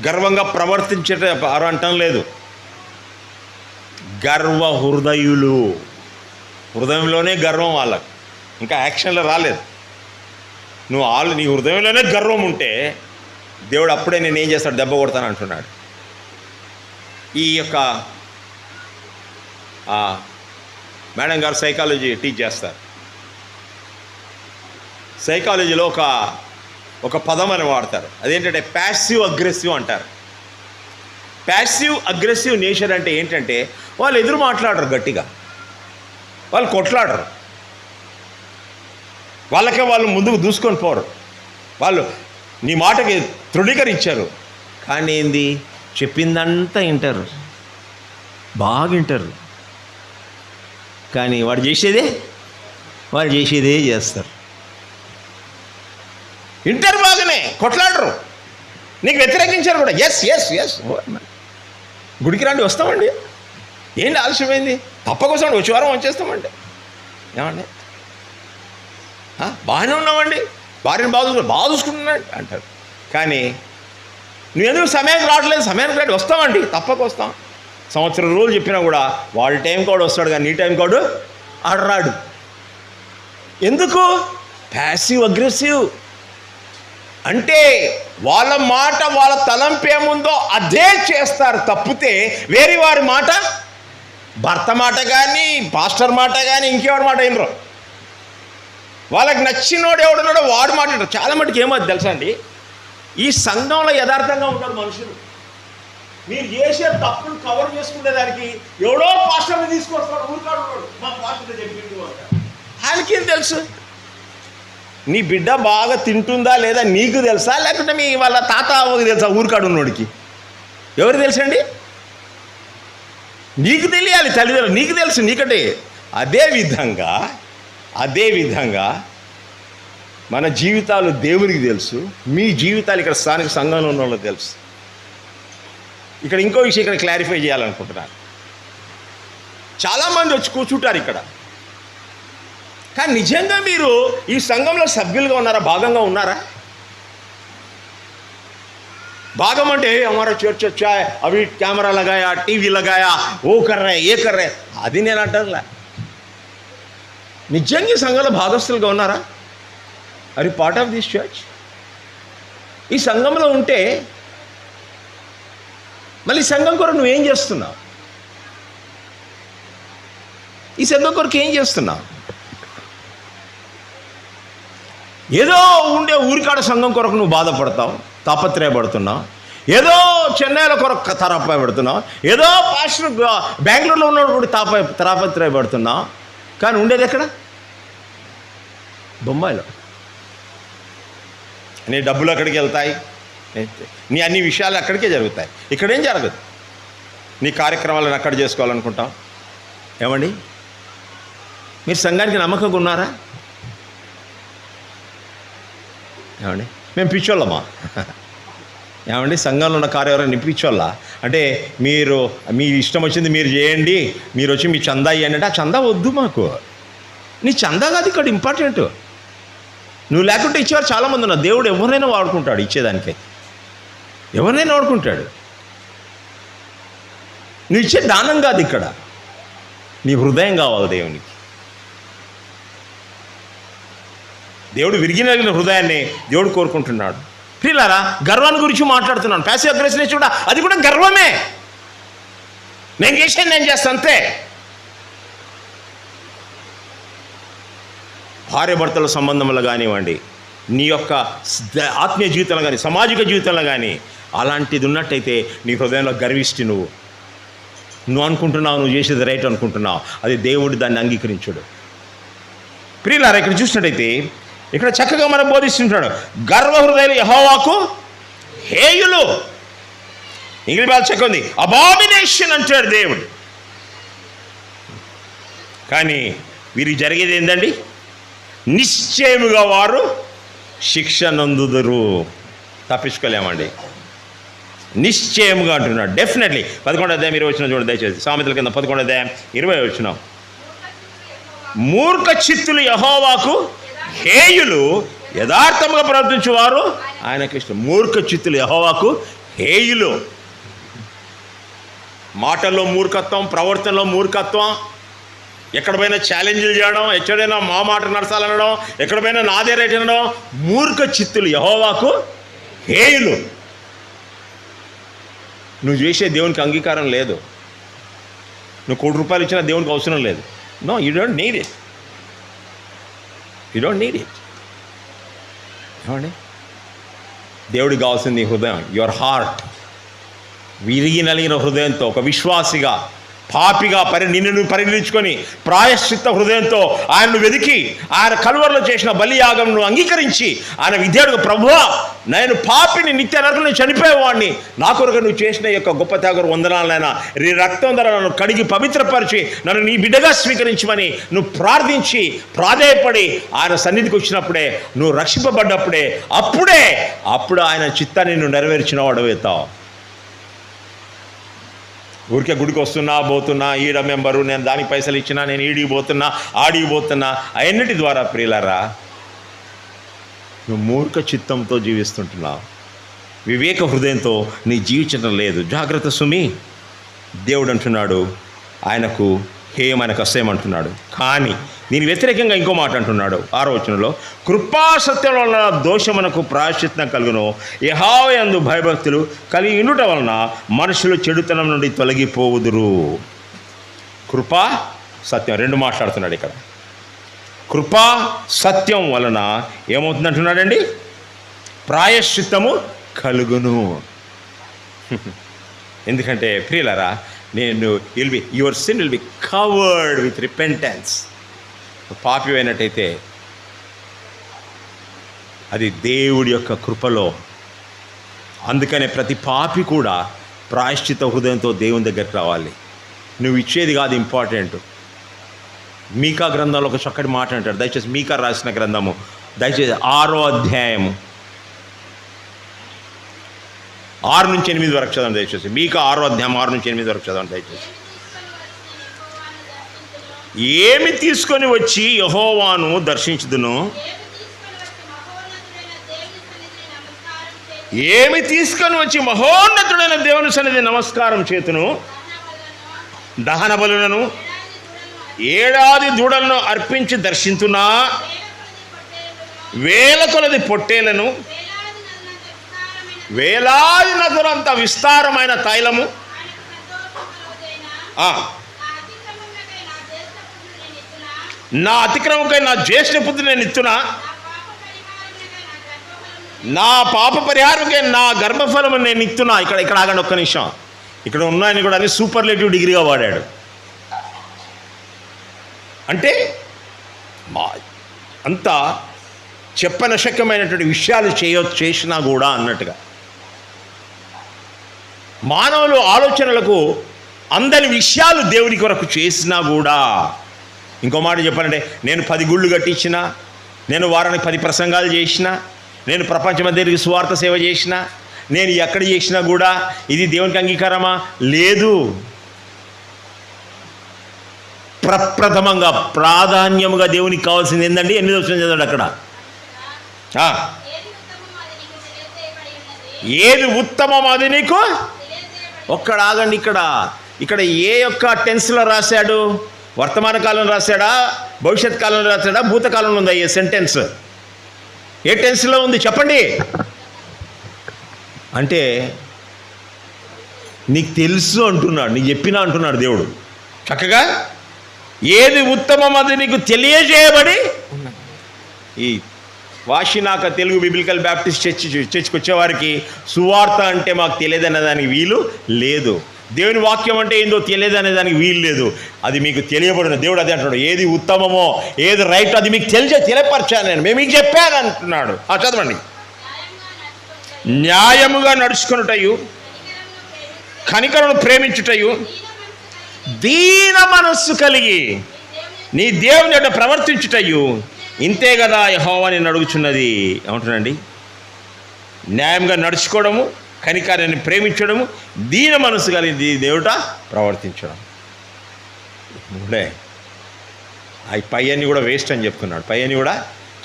[SPEAKER 1] గర్వంగా ప్రవర్తించేట అంటం లేదు. గర్వ హృదయులు, హృదయంలోనే గర్వం వాళ్ళకు, ఇంకా యాక్షన్లో రాలేదు. నీ హృదయంలోనే గర్వం ఉంటే దేవుడు అప్పుడే నేనేం చేస్తాడు? దెబ్బ కొడతాను అంటున్నాడు. ఈ యొక్క మేడం గారు సైకాలజీ టీచ్ చేస్తారు. సైకాలజీలో ఒక పదం అని వాడతారు. అదేంటంటే ప్యాసివ్ అగ్రెసివ్ అంటారు. ప్యాసివ్ అగ్రెసివ్ నేచర్ అంటే ఏంటంటే వాళ్ళు ఎదురు మాట్లాడరు, గట్టిగా వాళ్ళు కొట్లాడరు, వాళ్ళకే వాళ్ళు ముందుకు దూసుకొని పోరు. వాళ్ళు నీ మాటకి తృణీకరించారు, కానీ ఏంది చెప్పిందంతా వింటారు, బాగా వింటారు. కానీ వాళ్ళు చేసేదే చేస్తారు. వింటారు బాగానే, కొట్లాడరు, నీకు వ్యతిరేకించారు కూడా. ఎస్ గుడికి రండి, వస్తామండి, ఏంటి ఆలస్యమైంది, తప్పకోసం వచ్చే వారం వచ్చేస్తామండి, ఏమండి బాగానే ఉన్నామండి, భార్యను బాగా చూసుకుంటున్నాడు అంటారు. కానీ నువ్వెందుకు సమయానికి రావట్లేదు? సమయానికి రాండి, వస్తామండి, తప్పక వస్తాం. సంవత్సరం రోజులు చెప్పినా కూడా వాళ్ళ టైం కోడ్ వస్తాడు, కానీ నీ టైం కోడ్ ఆడరాడు. ఎందుకు? ప్యాసివ్ అగ్రెసివ్ అంటే వాళ్ళ మాట, వాళ్ళ తలంపు ఏముందో అదే చేస్తారు తప్పితే వేరే వారి మాట, భర్త మాట కానీ, పాస్టర్ మాట కానీ, ఇంకెవరి మాట వినరు. వాళ్ళకి నచ్చినోడు ఎవడున్నాడో వాడు మాట వింటారు. చాలా మటుకు ఏమో తెలుసా అండి, ఈ సంఘంలో యథార్థంగా ఉంటారు మనుషులు. మీరు చేసే తప్పును కవర్ చేసుకునేదానికి ఎవడో పాస్టర్ని తీసుకొస్తాడు, ఊరికాడు మా పాస్టర్ చెప్పిండు అంటారు. ఆయనకేం తెలుసు? నీ బిడ్డ బాగా తింటుందా లేదా నీకు తెలుసా, లేకుంటే మీ వాళ్ళ తాత అవ్వకి తెలుసా? ఊరికాడు ఉన్నోడికి ఎవరు తెలుసండి? నీకు తెలియాలి, తల్లిదండ్రులు నీకు తెలుసు, నీకంటే. అదే విధంగా మన జీవితాలు దేవునికి తెలుసు, మీ జీవితాలు ఇక్కడ స్థానిక సంఘంలో ఉన్న వాళ్ళకి తెలుసు. ఇక్కడ ఇంకో విషయం ఇక్కడ క్లారిఫై చేయాలనుకుంటున్నాను. చాలామంది వచ్చి కూర్చుంటారు ఇక్కడ, కానీ నిజంగా మీరు ఈ సంఘంలో సభ్యులుగా ఉన్నారా, భాగంగా ఉన్నారా? భాగం అంటే हमारा చర్చ్ వచ్చా, అవి కెమెరా లగాయా, టీవీ లగాయా, ఓ కర్రే ఏ కర్రే, అది నేను అంటానులే. నిజంగా ఈ సంఘంలో భాగస్తులుగా ఉన్నారా? Are you part of this church? ఈ సంఘంలో ఉంటే మళ్ళీ సంఘం కొరకు నువ్వేం చేస్తున్నావు? ఈ సంఘం కొరకు ఏం చేస్తున్నావు? ఏదో ఉండే ఊరికాడ సంఘం కొరకు నువ్వు బాధపడతావు, తాపత్రయపడుతున్నావు. ఏదో చెన్నైలో కొరకు తాపత్రయపడుతున్నావు, ఏదో పాస్టర్ బెంగళూరులో ఉన్నప్పుడు కూడా తాపత్రయపడుతున్నావు. కానీ ఉండేది ఎక్కడ? బొంబాయిలో. నీ డబ్బులు అక్కడికి వెళ్తాయి, నీ అన్ని విషయాలు అక్కడికే జరుగుతాయి. ఇక్కడేం జరగదు. నీ కార్యక్రమాలను అక్కడ చేసుకోవాలనుకుంటాం. ఏమండి, మీరు సంఘానికి నమ్మకంగా ఉన్నారా? ఏమండి, మేము పిచ్చోళ్ళమా? ఏమండి, సంఘంలో ఉన్న కార్యవరం పిచ్చోళ్ళ అంటే మీరు మీ ఇష్టం వచ్చింది మీరు చేయండి, మీరు వచ్చి మీ చందా ఇవ్వండి అంటే ఆ చందా వద్దు మాకు. నీ చందా కాదు ఇక్కడ ఇంపార్టెంట్. నువ్వు లేకుంటే ఇచ్చేవారు చాలామంది ఉన్నారు. దేవుడు ఎవరినైనా వాడుకుంటాడు, ఇచ్చేదానికే ఎవరినైనా వాడుకుంటాడు. నువ్వు ఇచ్చే దానం కాదు ఇక్కడ, నీ హృదయం కావాలి దేవునికి. దేవుడు విరిగిన హృదయాన్ని దేవుడు కోరుకుంటున్నాడు. ప్రియులారా, గర్వాన్ని గురించి మాట్లాడుతున్నాను. ప్యాసివ్ అగ్రెసివ్ కూడా అది కూడా గర్వమే. నేను చేసాను, నేను చేస్తాను అంతే. భార్యాభర్తల సంబంధంలో కానివ్వండి, నీ యొక్క ఆత్మీయ జీవితంలో కానీ, సామాజిక జీవితంలో కానీ అలాంటిది ఉన్నట్టయితే నీ హృదయంలో గర్విష్టి నువ్వు అనుకుంటున్నావు నువ్వు చేసేది రైట్ అనుకుంటున్నావు, అది దేవుడు దాన్ని అంగీకరించుడు. ప్రియులారా, ఇక్కడ చూసినట్టయితే ఇక్కడ చక్కగా మనం బోధిస్తుంటాడు, గర్వ హృదయాలు యెహోవాకు హేయులు. ఇంగ్లీష్ భాష చక్క ఉంది, అబామినేషన్ అంటాడు దేవుడు. కానీ వీరికి జరిగేది ఏంటండి? నిశ్చయముగా వారు శిక్ష నందుదురు. తప్పించుకోలేమండి. నిశ్చయముగా అంటున్నాడు. డెఫినెట్లీ 11వ అధ్యాయం 20 వచనం చూడండి దయచేసి. సామెతల కింద 11వ అధ్యాయం 20 వచనం. మూర్ఖ చిత్తులు యెహోవాకు హేయులు, యథార్థముగా ప్రవర్తించువారు ఆయనకి ఇష్టం. మూర్ఖ చిత్తులు యెహోవాకు హేయులు. మాటల్లో మూర్ఖత్వం, ప్రవర్తనలో మూర్ఖత్వం, ఎక్కడ పోయినా ఛాలెంజ్లు చేయడం, ఎక్కడైనా మా మాట నడచాలనడం, ఎక్కడ పోయినా నాదే రైట్ అనడం. మూర్ఖ చిత్తులు యెహోవాకు హేయులు. నువ్వు చేసే దేవునికి అంగీకారం లేదు. నువ్వు ₹1 ఇచ్చినా దేవునికి అవసరం లేదు. No, you don't need it. You don't need it. ఏమండి, దేవుడికి కావాల్సింది నీ హృదయం, యువర్ హార్ట్. విరిగి నలిగిన హృదయంతో, ఒక విశ్వాసిగా, పాపిగా నిన్ను పరిగణించుకొని ప్రాయశ్చిత్త హృదయంతో ఆయన్ను వెతికి ఆయన కలువరిలో చేసిన బలియాగంను అంగీకరించి ఆయన విధేయుడు, ప్రభువా నేను పాపిని, నిత్య నరకుని, చనిపోయేవాడిని, నా కొరకు నువ్వు చేసిన యొక్క గొప్ప త్యాగం వందనాలైనా నీ రక్తం ద్వారా నన్ను కడిగి పవిత్రపరిచి నన్ను నీ బిడ్డగా స్వీకరించమని నువ్వు ప్రార్థించి ప్రాధేయపడి ఆయన సన్నిధికి వచ్చినప్పుడే, నువ్వు రక్షింపబడ్డప్పుడే, అప్పుడు ఆయన చిత్తాన్ని నువ్వు నెరవేర్చిన వాడు అవుతావు. ఊరికే గుడికి వస్తున్నా పోతున్నా, ఈడ మెంబరు, నేను దానికి పైసలు ఇచ్చినా, నేను ఈడికి పోతున్నా, ఆడికి పోతున్నా, అవన్నిటి ద్వారా ప్రియులారా నువ్వు మూర్ఖ చిత్తంతో జీవిస్తుంటున్నావు. వివేక హృదయంతో నీ జీవించడం లేదు. జాగ్రత్త సుమి. దేవుడు అంటున్నాడు ఆయనకు హేయం, ఆయనకు అసహ్యం అంటున్నాడు. కానీ దీని వ్యతిరేకంగా ఇంకో మాట అంటున్నాడు 6వ వచనంలో, కృపాసత్యంలో వలన దోషమునకు ప్రాయశ్చిత్తం కలుగును, యెహోవా యందు భయభక్తులు కలిగి ఉండుట వలన మనుషులు చెడుతనం నుండి తొలగిపోవుదురు. కృపా సత్యం రెండు మాట్లాడుతున్నాడు ఇక్కడ. కృపా సత్యం వలన ఏమవుతుందంటున్నాడండి? ప్రాయశ్చిత్తము కలుగును. ఎందుకంటే ప్రియులారా, your sin will be covered with repentance. పాపి అయినట్టయితే అది దేవుడి యొక్క కృపలో. అందుకనే ప్రతి పాపి కూడా ప్రాయశ్చిత హృదయంతో దేవుని దగ్గరికి రావాలి. నువ్వు ఇచ్చేది కాదు ఇంపార్టెంట్. మీకా గ్రంథంలో ఒక చక్కటి మాట అంటాడు. దయచేసి మీకా రాసిన గ్రంథము దయచేసి 6వ అధ్యాయము 6 నుంచి 8 వరకు చదవండి దయచేసి. మీకా 6వ అధ్యాయం 6 నుంచి 8 వరకు చదవండి దయచేసి. ఏమి తీసుకొని వచ్చి యెహోవాను దర్శించుదును, ఏమి తీసుకొని వచ్చి మహోన్నతుడైన దేవుని సన్నిధి నమస్కారం చేతును, దహన బలులను 7 దూడలను అర్పించి దర్శించునా, వేల కొలది పొట్టేలను, వేలాది నదులంత విస్తారమైన తైలము, నా అతిక్రమకై నా జ్యేష్ఠ పుత్రుని నేను ఇస్తున్నా, నా పాప పరిహారమకై నా గర్భఫలము నేను ఇస్తున్నా. ఇక్కడ ఆగండి ఒక్క నిమిషం. ఇక్కడ ఉన్నాయని కూడా అని సూపర్లేటివ్ డిగ్రీగా వాడాడు. అంటే అంతా చెప్పనశక్యమైనటువంటి విషయాలు చేసినా కూడా అన్నట్టుగా మానవులు ఆలోచనలకు అందని విషయాలు దేవుని కొరకు చేసినా కూడా, ఇంకో మాట చెప్పాలంటే, నేను 10 గుళ్ళు కట్టించిన, నేను వారానికి 10 ప్రసంగాలు చేసిన, నేను ప్రపంచమంతటికి సువార్త సేవ చేసిన, నేను ఎక్కడ చేసినా కూడా ఇది దేవునికి అంగీకారమా? లేదు. ప్రప్రథమంగా ప్రాధాన్యముగా దేవునికి కావాల్సింది ఏంటండి? 8వ వచనం చదవండి అక్కడ. ఏది ఉత్తమం అది నీకు. ఒక్కడ ఆగండి. ఇక్కడ ఏ యొక్క టెన్స్లో రాశాడు? వర్తమాన కాలంలో రాశాడా, భవిష్యత్ కాలంలో రాశాడా, భూతకాలంలో ఉందా ఈ సెంటెన్స్? ఏ టెన్స్లో ఉంది చెప్పండి. అంటే నీకు తెలుసు అంటున్నాడు, నీకు చెప్పినా అంటున్నాడు దేవుడు. చక్కగా ఏది ఉత్తమం అది నీకు తెలియజేయబడి ఈ వాషినాక తెలుగు బిబ్లికల్ బ్యాప్టిస్ట్ చర్చికి వచ్చేవారికి సువార్త అంటే మాకు తెలియదనే దానికి వీలు లేదు. దేవుని వాక్యం అంటే ఏందో తెలియదనే దానికి వీలు లేదు. అది మీకు తెలియబడిన దేవుడు అదే అంటున్నాడు. ఏది ఉత్తమమో, ఏది రైట్ అది మీకు తెలియపరిచాను నేను, మేము మీకు చెప్పాను అంటున్నాడు. చదవండి. న్యాయముగా నడుచుకున్నటయు, కనికరమును ప్రేమించుటయు, దీన మనస్సు కలిగి నీ దేవుని యొక్క ప్రవర్తించుటయు, ఇంతే కదా యెహోవా నిన్ను అడుగుచున్నది. ఏమంటున్నాండి? న్యాయంగా నడుచుకోవడము, కనికరాన్ని ప్రేమించడము, దీన మనసు కలిగి దేవుట ప్రవర్తించడం. ఉండే అవి పై అన్ని కూడా వేస్ట్ అని చెప్తున్నాడు. పై అన్ని కూడా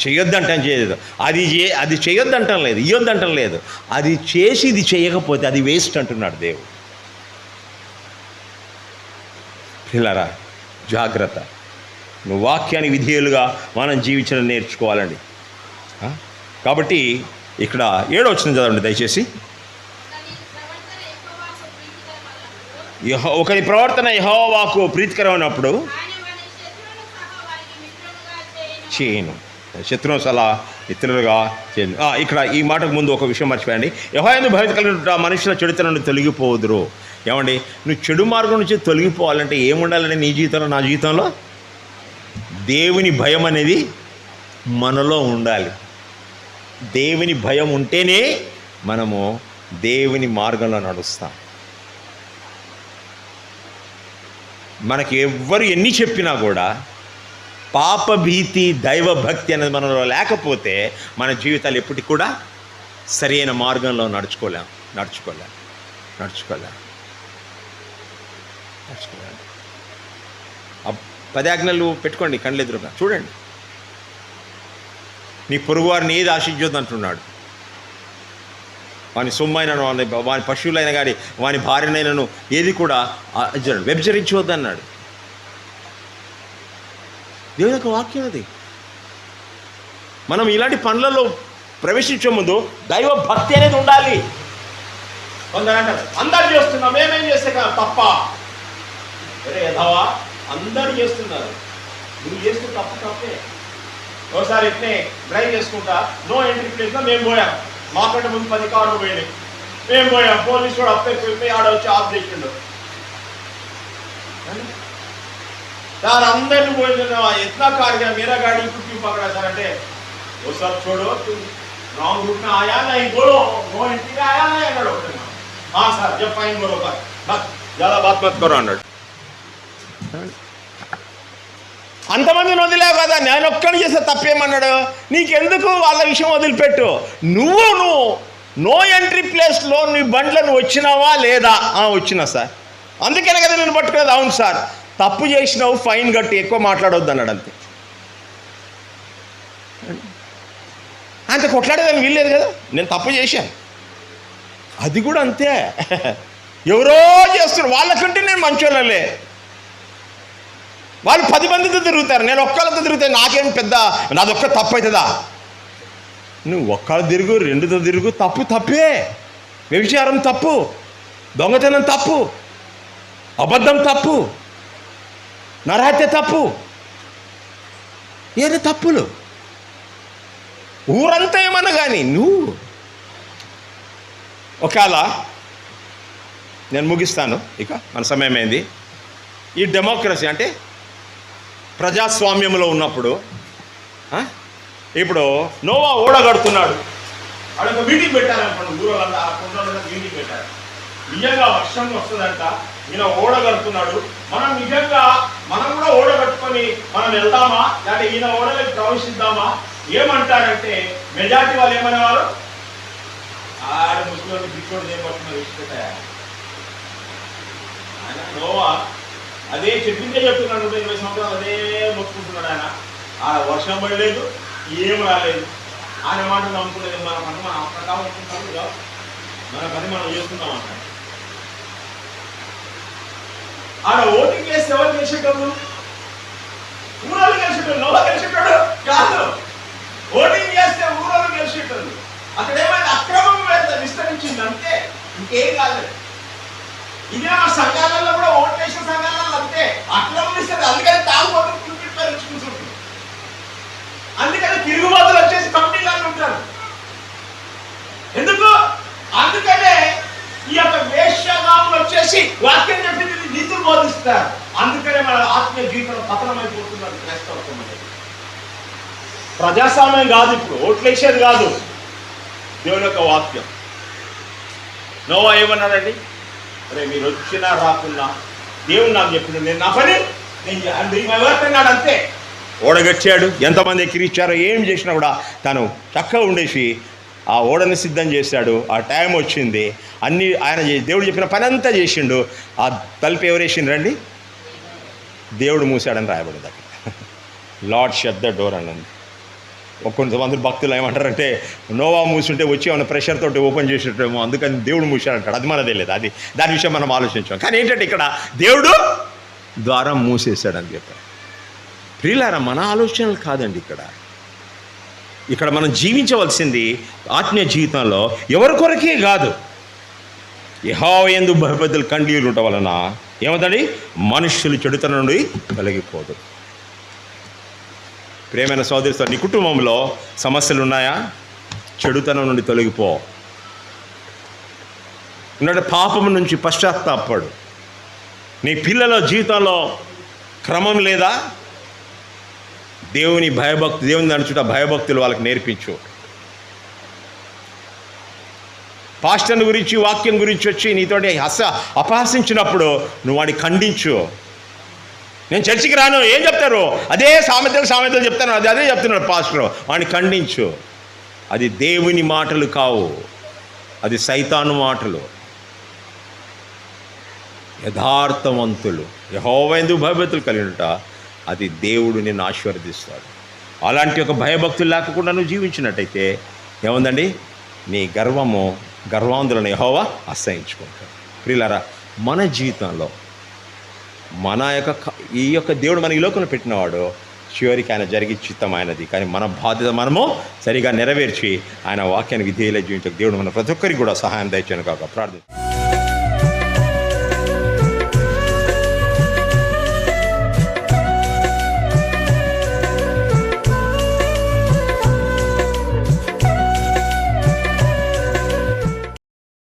[SPEAKER 1] చేయొద్దంటం చేయలేదు. అది చేయొద్దంటం లేదు, ఇయ్యొద్దంటం లేదు. అది చేసి ఇది చేయకపోతే అది వేస్ట్ అంటున్నాడు దేవుడు. పిల్లరా జాగ్రత్త. నువ్వు వాక్యానికి విధేయులుగా మనం జీవించడం నేర్చుకోవాలండి. కాబట్టి ఇక్కడ 7వ వచనం చదవండి దయచేసి. ఒకరి ప్రవర్తన యెహోవాకు ప్రీతికరమైనప్పుడు చేయను, శత్రువు సలహా మిత్రులుగా చేయను. ఇక్కడ ఈ మాటకు ముందు ఒక విషయం మర్చిపోయండి. యెహోవాయందు భయభక్తి కలిగిన మనుషుల చెడుతనం నుండి తొలగిపోదురు. ఏమండి, నువ్వు చెడు మార్గం నుంచి తొలగిపోవాలంటే ఏముండాలండి? నీ జీవితంలో, నా జీవితంలో దేవుని భయం అనేది మనలో ఉండాలి. దేవుని భయం ఉంటేనే మనము దేవుని మార్గంలో నడుస్తాం. మనకి ఎవ్వరు ఎన్ని చెప్పినా కూడా పాపభీతి, దైవభక్తి అనేది మనలో లేకపోతే మన జీవితాలు ఎప్పటికి కూడా సరైన మార్గంలో నడుచుకోలేం. 10 ఆజ్ఞలు పెట్టుకోండి కళ్ళెదురుగా, చూడండి. నీ పొరుగు వారిని ఏది ఆశించొద్దు అంటున్నాడు. వాని సొమ్మైనను, వాని పశువులైన కానీ, వాని భార్యనైనను ఏది కూడా వ్యభిచరించవద్దు అన్నాడు. దేవుని యొక్క వాక్యం అది. మనం ఇలాంటి పనులలో ప్రవేశించే ముందు దైవ భక్తి అనేది ఉండాలి. కొందరంటారు అందరు చేస్తున్నాం, మేమేం చేస్తే తప్ప. యెహోవా అందరూ చేస్తున్నారు, నువ్వు చేస్తే తప్పే. ఒకసారి ఇట్నే డ్రైవ్ చేసుకుంటా నో ఎంట్రీ ప్లేస్లో మేము పోయాం. మాకంటే ముందు 10 కార్లు పోయినాయి, మేము పోయాం. పోలీసు కూడా అప్పైపోయి ఆడ వచ్చి ఆఫ్ చేసిండు. సార్ అందరిని పోయిందా ఎట్లా కార్గా మీరా గాడి క్यों पकड़ा सर అంటే वो सब छोड़ो, तुम रॉन्ग रूट में आया नहीं, बोलो नो एंट्री में आया नहीं अगर हाँ सर जब फाइन बोलो बस ज़्यादा बात मत करो అన్నాడు. అంతమందిని వదిలేవు కదా, నేను ఒక్కడిని చేస్తే తప్పేమన్నాడు? నీకెందుకు వాళ్ళ విషయం వదిలిపెట్టు. నువ్వు నో ఎంట్రీ ప్లేస్లో నీ బండ్లను వచ్చినావా లేదా? వచ్చినా సార్, అందుకనే కదా నేను పట్టుకునేది. అవును సార్, తప్పు చేసినావు, ఫైన్ కట్టి, ఎక్కువ మాట్లాడవద్దు అన్నాడు. అంతే కొట్లాడేదాన్ని వీల్లేదు కదా. నేను తప్పు చేశాను, అది కూడా అంతే. ఎవరో చేస్తున్నారు, వాళ్ళకంటే నేను మంచోళ్ళలే. వాళ్ళు 10 మందితో తిరుగుతారు, నేను ఒక్కళ్ళతో తిరిగితే నాకేం పెద్ద, నాదొక్క తప్పు అవుతుందా? నువ్వు ఒక్కళ్ళు తిరుగు, 2తో తిరుగు, తప్పే. వ్యభిచారం తప్పు, దొంగతనం తప్పు, అబద్ధం తప్పు, నరహత్య తప్పు, ఏది తప్పులు ఊరంతా ఏమన్నా కానీ నువ్వు. ఒకవేళ నేను ముగిస్తాను, ఇక మన సమయమైంది. ఈ డెమోక్రసీ అంటే ప్రజాస్వామ్యంలో ఉన్నప్పుడు ఇప్పుడు నోవా ఓడ కడుతున్నాడు. అక్కడ మీటింగ్ పెట్టారనుకోండి, ఊరోళ్ళంతా ఆ కొండలంతా మీటింగ్ పెట్టారు. నిజంగా వర్షం వస్తుందంట, ఈయన ఓడ కడుతున్నాడు, మనం కూడా ఓడ కట్టుకొని మనం వెళ్దామా, లేకపోతే ఈయన ఓడలోకి ప్రవేశిద్దామా? ఏమంటారంటే మెజార్టీ వాళ్ళు ఏమనేవారు, ఆడ ముస్లింలు బిచ్చోడు చేయబడుతున్నారు విడిచిపెట్టారు. ఆయన నోవా అదే చెప్తున్నాడు, 20 సంవత్సరాలు అదే మొత్తుకుంటున్నాడు. ఆయన ఆడ వర్షం పడలేదు, ఏం రాలేదు. ఆయన మాట నమ్ముకునేది మన పని మనం అక్కడ ఉంటున్నాం, మన పని మనం చేస్తున్నాం అంటాడు. ఆడ ఓటింగ్ చేస్తే ఎవరు చేసేటోళ్ళు? ఊరోళ్ళు గెలిచేటోళ్ళు. నోవా గెలిచేటోడు కాదు, ఓటింగ్ చేస్తే ఊరోళ్ళు గెలిచేటోళ్ళు. అక్కడ ఏమైనా అక్రమం విస్తరించింది అంతే, ఇంకేం కాలేదు. ఇదే మా సంఘాలలో కూడా ఓట్లు వేసిన సంఘాలలో అంతే, అక్రమం ఇస్తుంది. అందుకని తాగుబోతులు కూర్చుంటుంది, అందుకని తిరుగుబాతులు వచ్చేసి కమిటీలలో ఉంటారు. ఎందుకు? అందుకనే ఈ యొక్క వేశ్యాగాములు వచ్చేసి వాక్యం చెప్పింది నీతులు బోధిస్తారు. అందుకనే మన ఆత్మీయ జీవితంలో పతనమైపోతున్నారు క్రైస్తవత్వం అనేది. ప్రజాస్వామ్యం కాదు, ఇప్పుడు ఓట్లు వేసేది కాదు, దేవుని యొక్క వాక్యం. నోవా ఏమన్నాడండి, అరే మీరు వచ్చినా రాకున్నా దేవుడు నాకు చెప్పిండు, నేను నా పని నేను అంతే. ఓడగచ్చాడు, ఎంతమంది ఎక్కిరిచ్చారో ఏం చేసినా కూడా తను చక్కగా ఉండేసి ఆ ఓడని సిద్ధం చేశాడు. ఆ టైం వచ్చింది, అన్నీ ఆయన దేవుడు చెప్పిన పని అంతా చేసిండు. ఆ తలుపు ఎవరేసిండు రండి, దేవుడు మూసాడని రాయబడింది అక్కడ. లార్డ్ షట్ ద డోర్ అన్నది. కొంతమంది భక్తులు ఏమంటారంటే నోవా మూసుంటే వచ్చి ఏమైనా ప్రెషర్ తోటి ఓపెన్ చేసేటేమో, అందుకని దేవుడు మూసాడంటాడు. అది మనదే లేదు, అది దాని విషయం మనం ఆలోచించాం. కానీ ఏంటంటే ఇక్కడ దేవుడు ద్వారం మూసేశాడని చెప్పారు. ప్రియులారా, మన ఆలోచనలు కాదండి ఇక్కడ మనం జీవించవలసింది ఆత్మీయ జీవితంలో ఎవరి కొరకే కాదు, యెహోవా యందు భయభక్తులు కండ్లీలు ఉండటం వలన ఏమవుతుంది, మనుష్యులు చెడుతనం నుండి తొలగిపోదు. ప్రేమైన సోదరుడు, నీ కుటుంబంలో సమస్యలు ఉన్నాయా? చెడుతనం నుండి తొలగిపో. ఉన్నట్టు పాపం నుంచి పశ్చాత్తాపడు. నీ పిల్లల జీవితంలో క్రమం లేదా? దేవుని నడుచుట భయభక్తులు వాళ్ళకి నేర్పించు. పాస్టర్ గురించి వాక్యం గురించి వచ్చి నీతోటి అపహాసించినప్పుడు నువ్వు వాడిని ఖండించు. నేను చర్చికి రాను, ఏం చెప్తారు? అదే సామెతలు చెప్తాను, అదే చెప్తున్నాడు పాస్టర్. వాడిని ఖండించు. అది దేవుని మాటలు కావు, అది సైతాను మాటలు. యథార్థవంతులు యెహోవా యందు భయభక్తులు కలిగినట అది దేవుడు నిన్ను ఆశీర్వదిస్తాడు. అలాంటి ఒక భయభక్తులు లేకుండా నువ్వు జీవించినట్టయితే ఏముందండి, నీ గర్వాంధులను యెహోవా అసహించుకుంటాడు. ప్రియులారా, మన జీవితంలో ఈ యొక్క దేవుడు మన ఈ లోకంలో పెట్టినవాడు చివరికి ఆయన జరిగి చిత్తమైనది. కానీ మన బాధ్యత మనము సరిగా నెరవేర్చి ఆయన వాక్యాన్ని విధేయులై జీవించక దేవుడు మన ప్రతి ఒక్కరికి కూడా సహాయం దయచేయను కాక ప్రార్థన.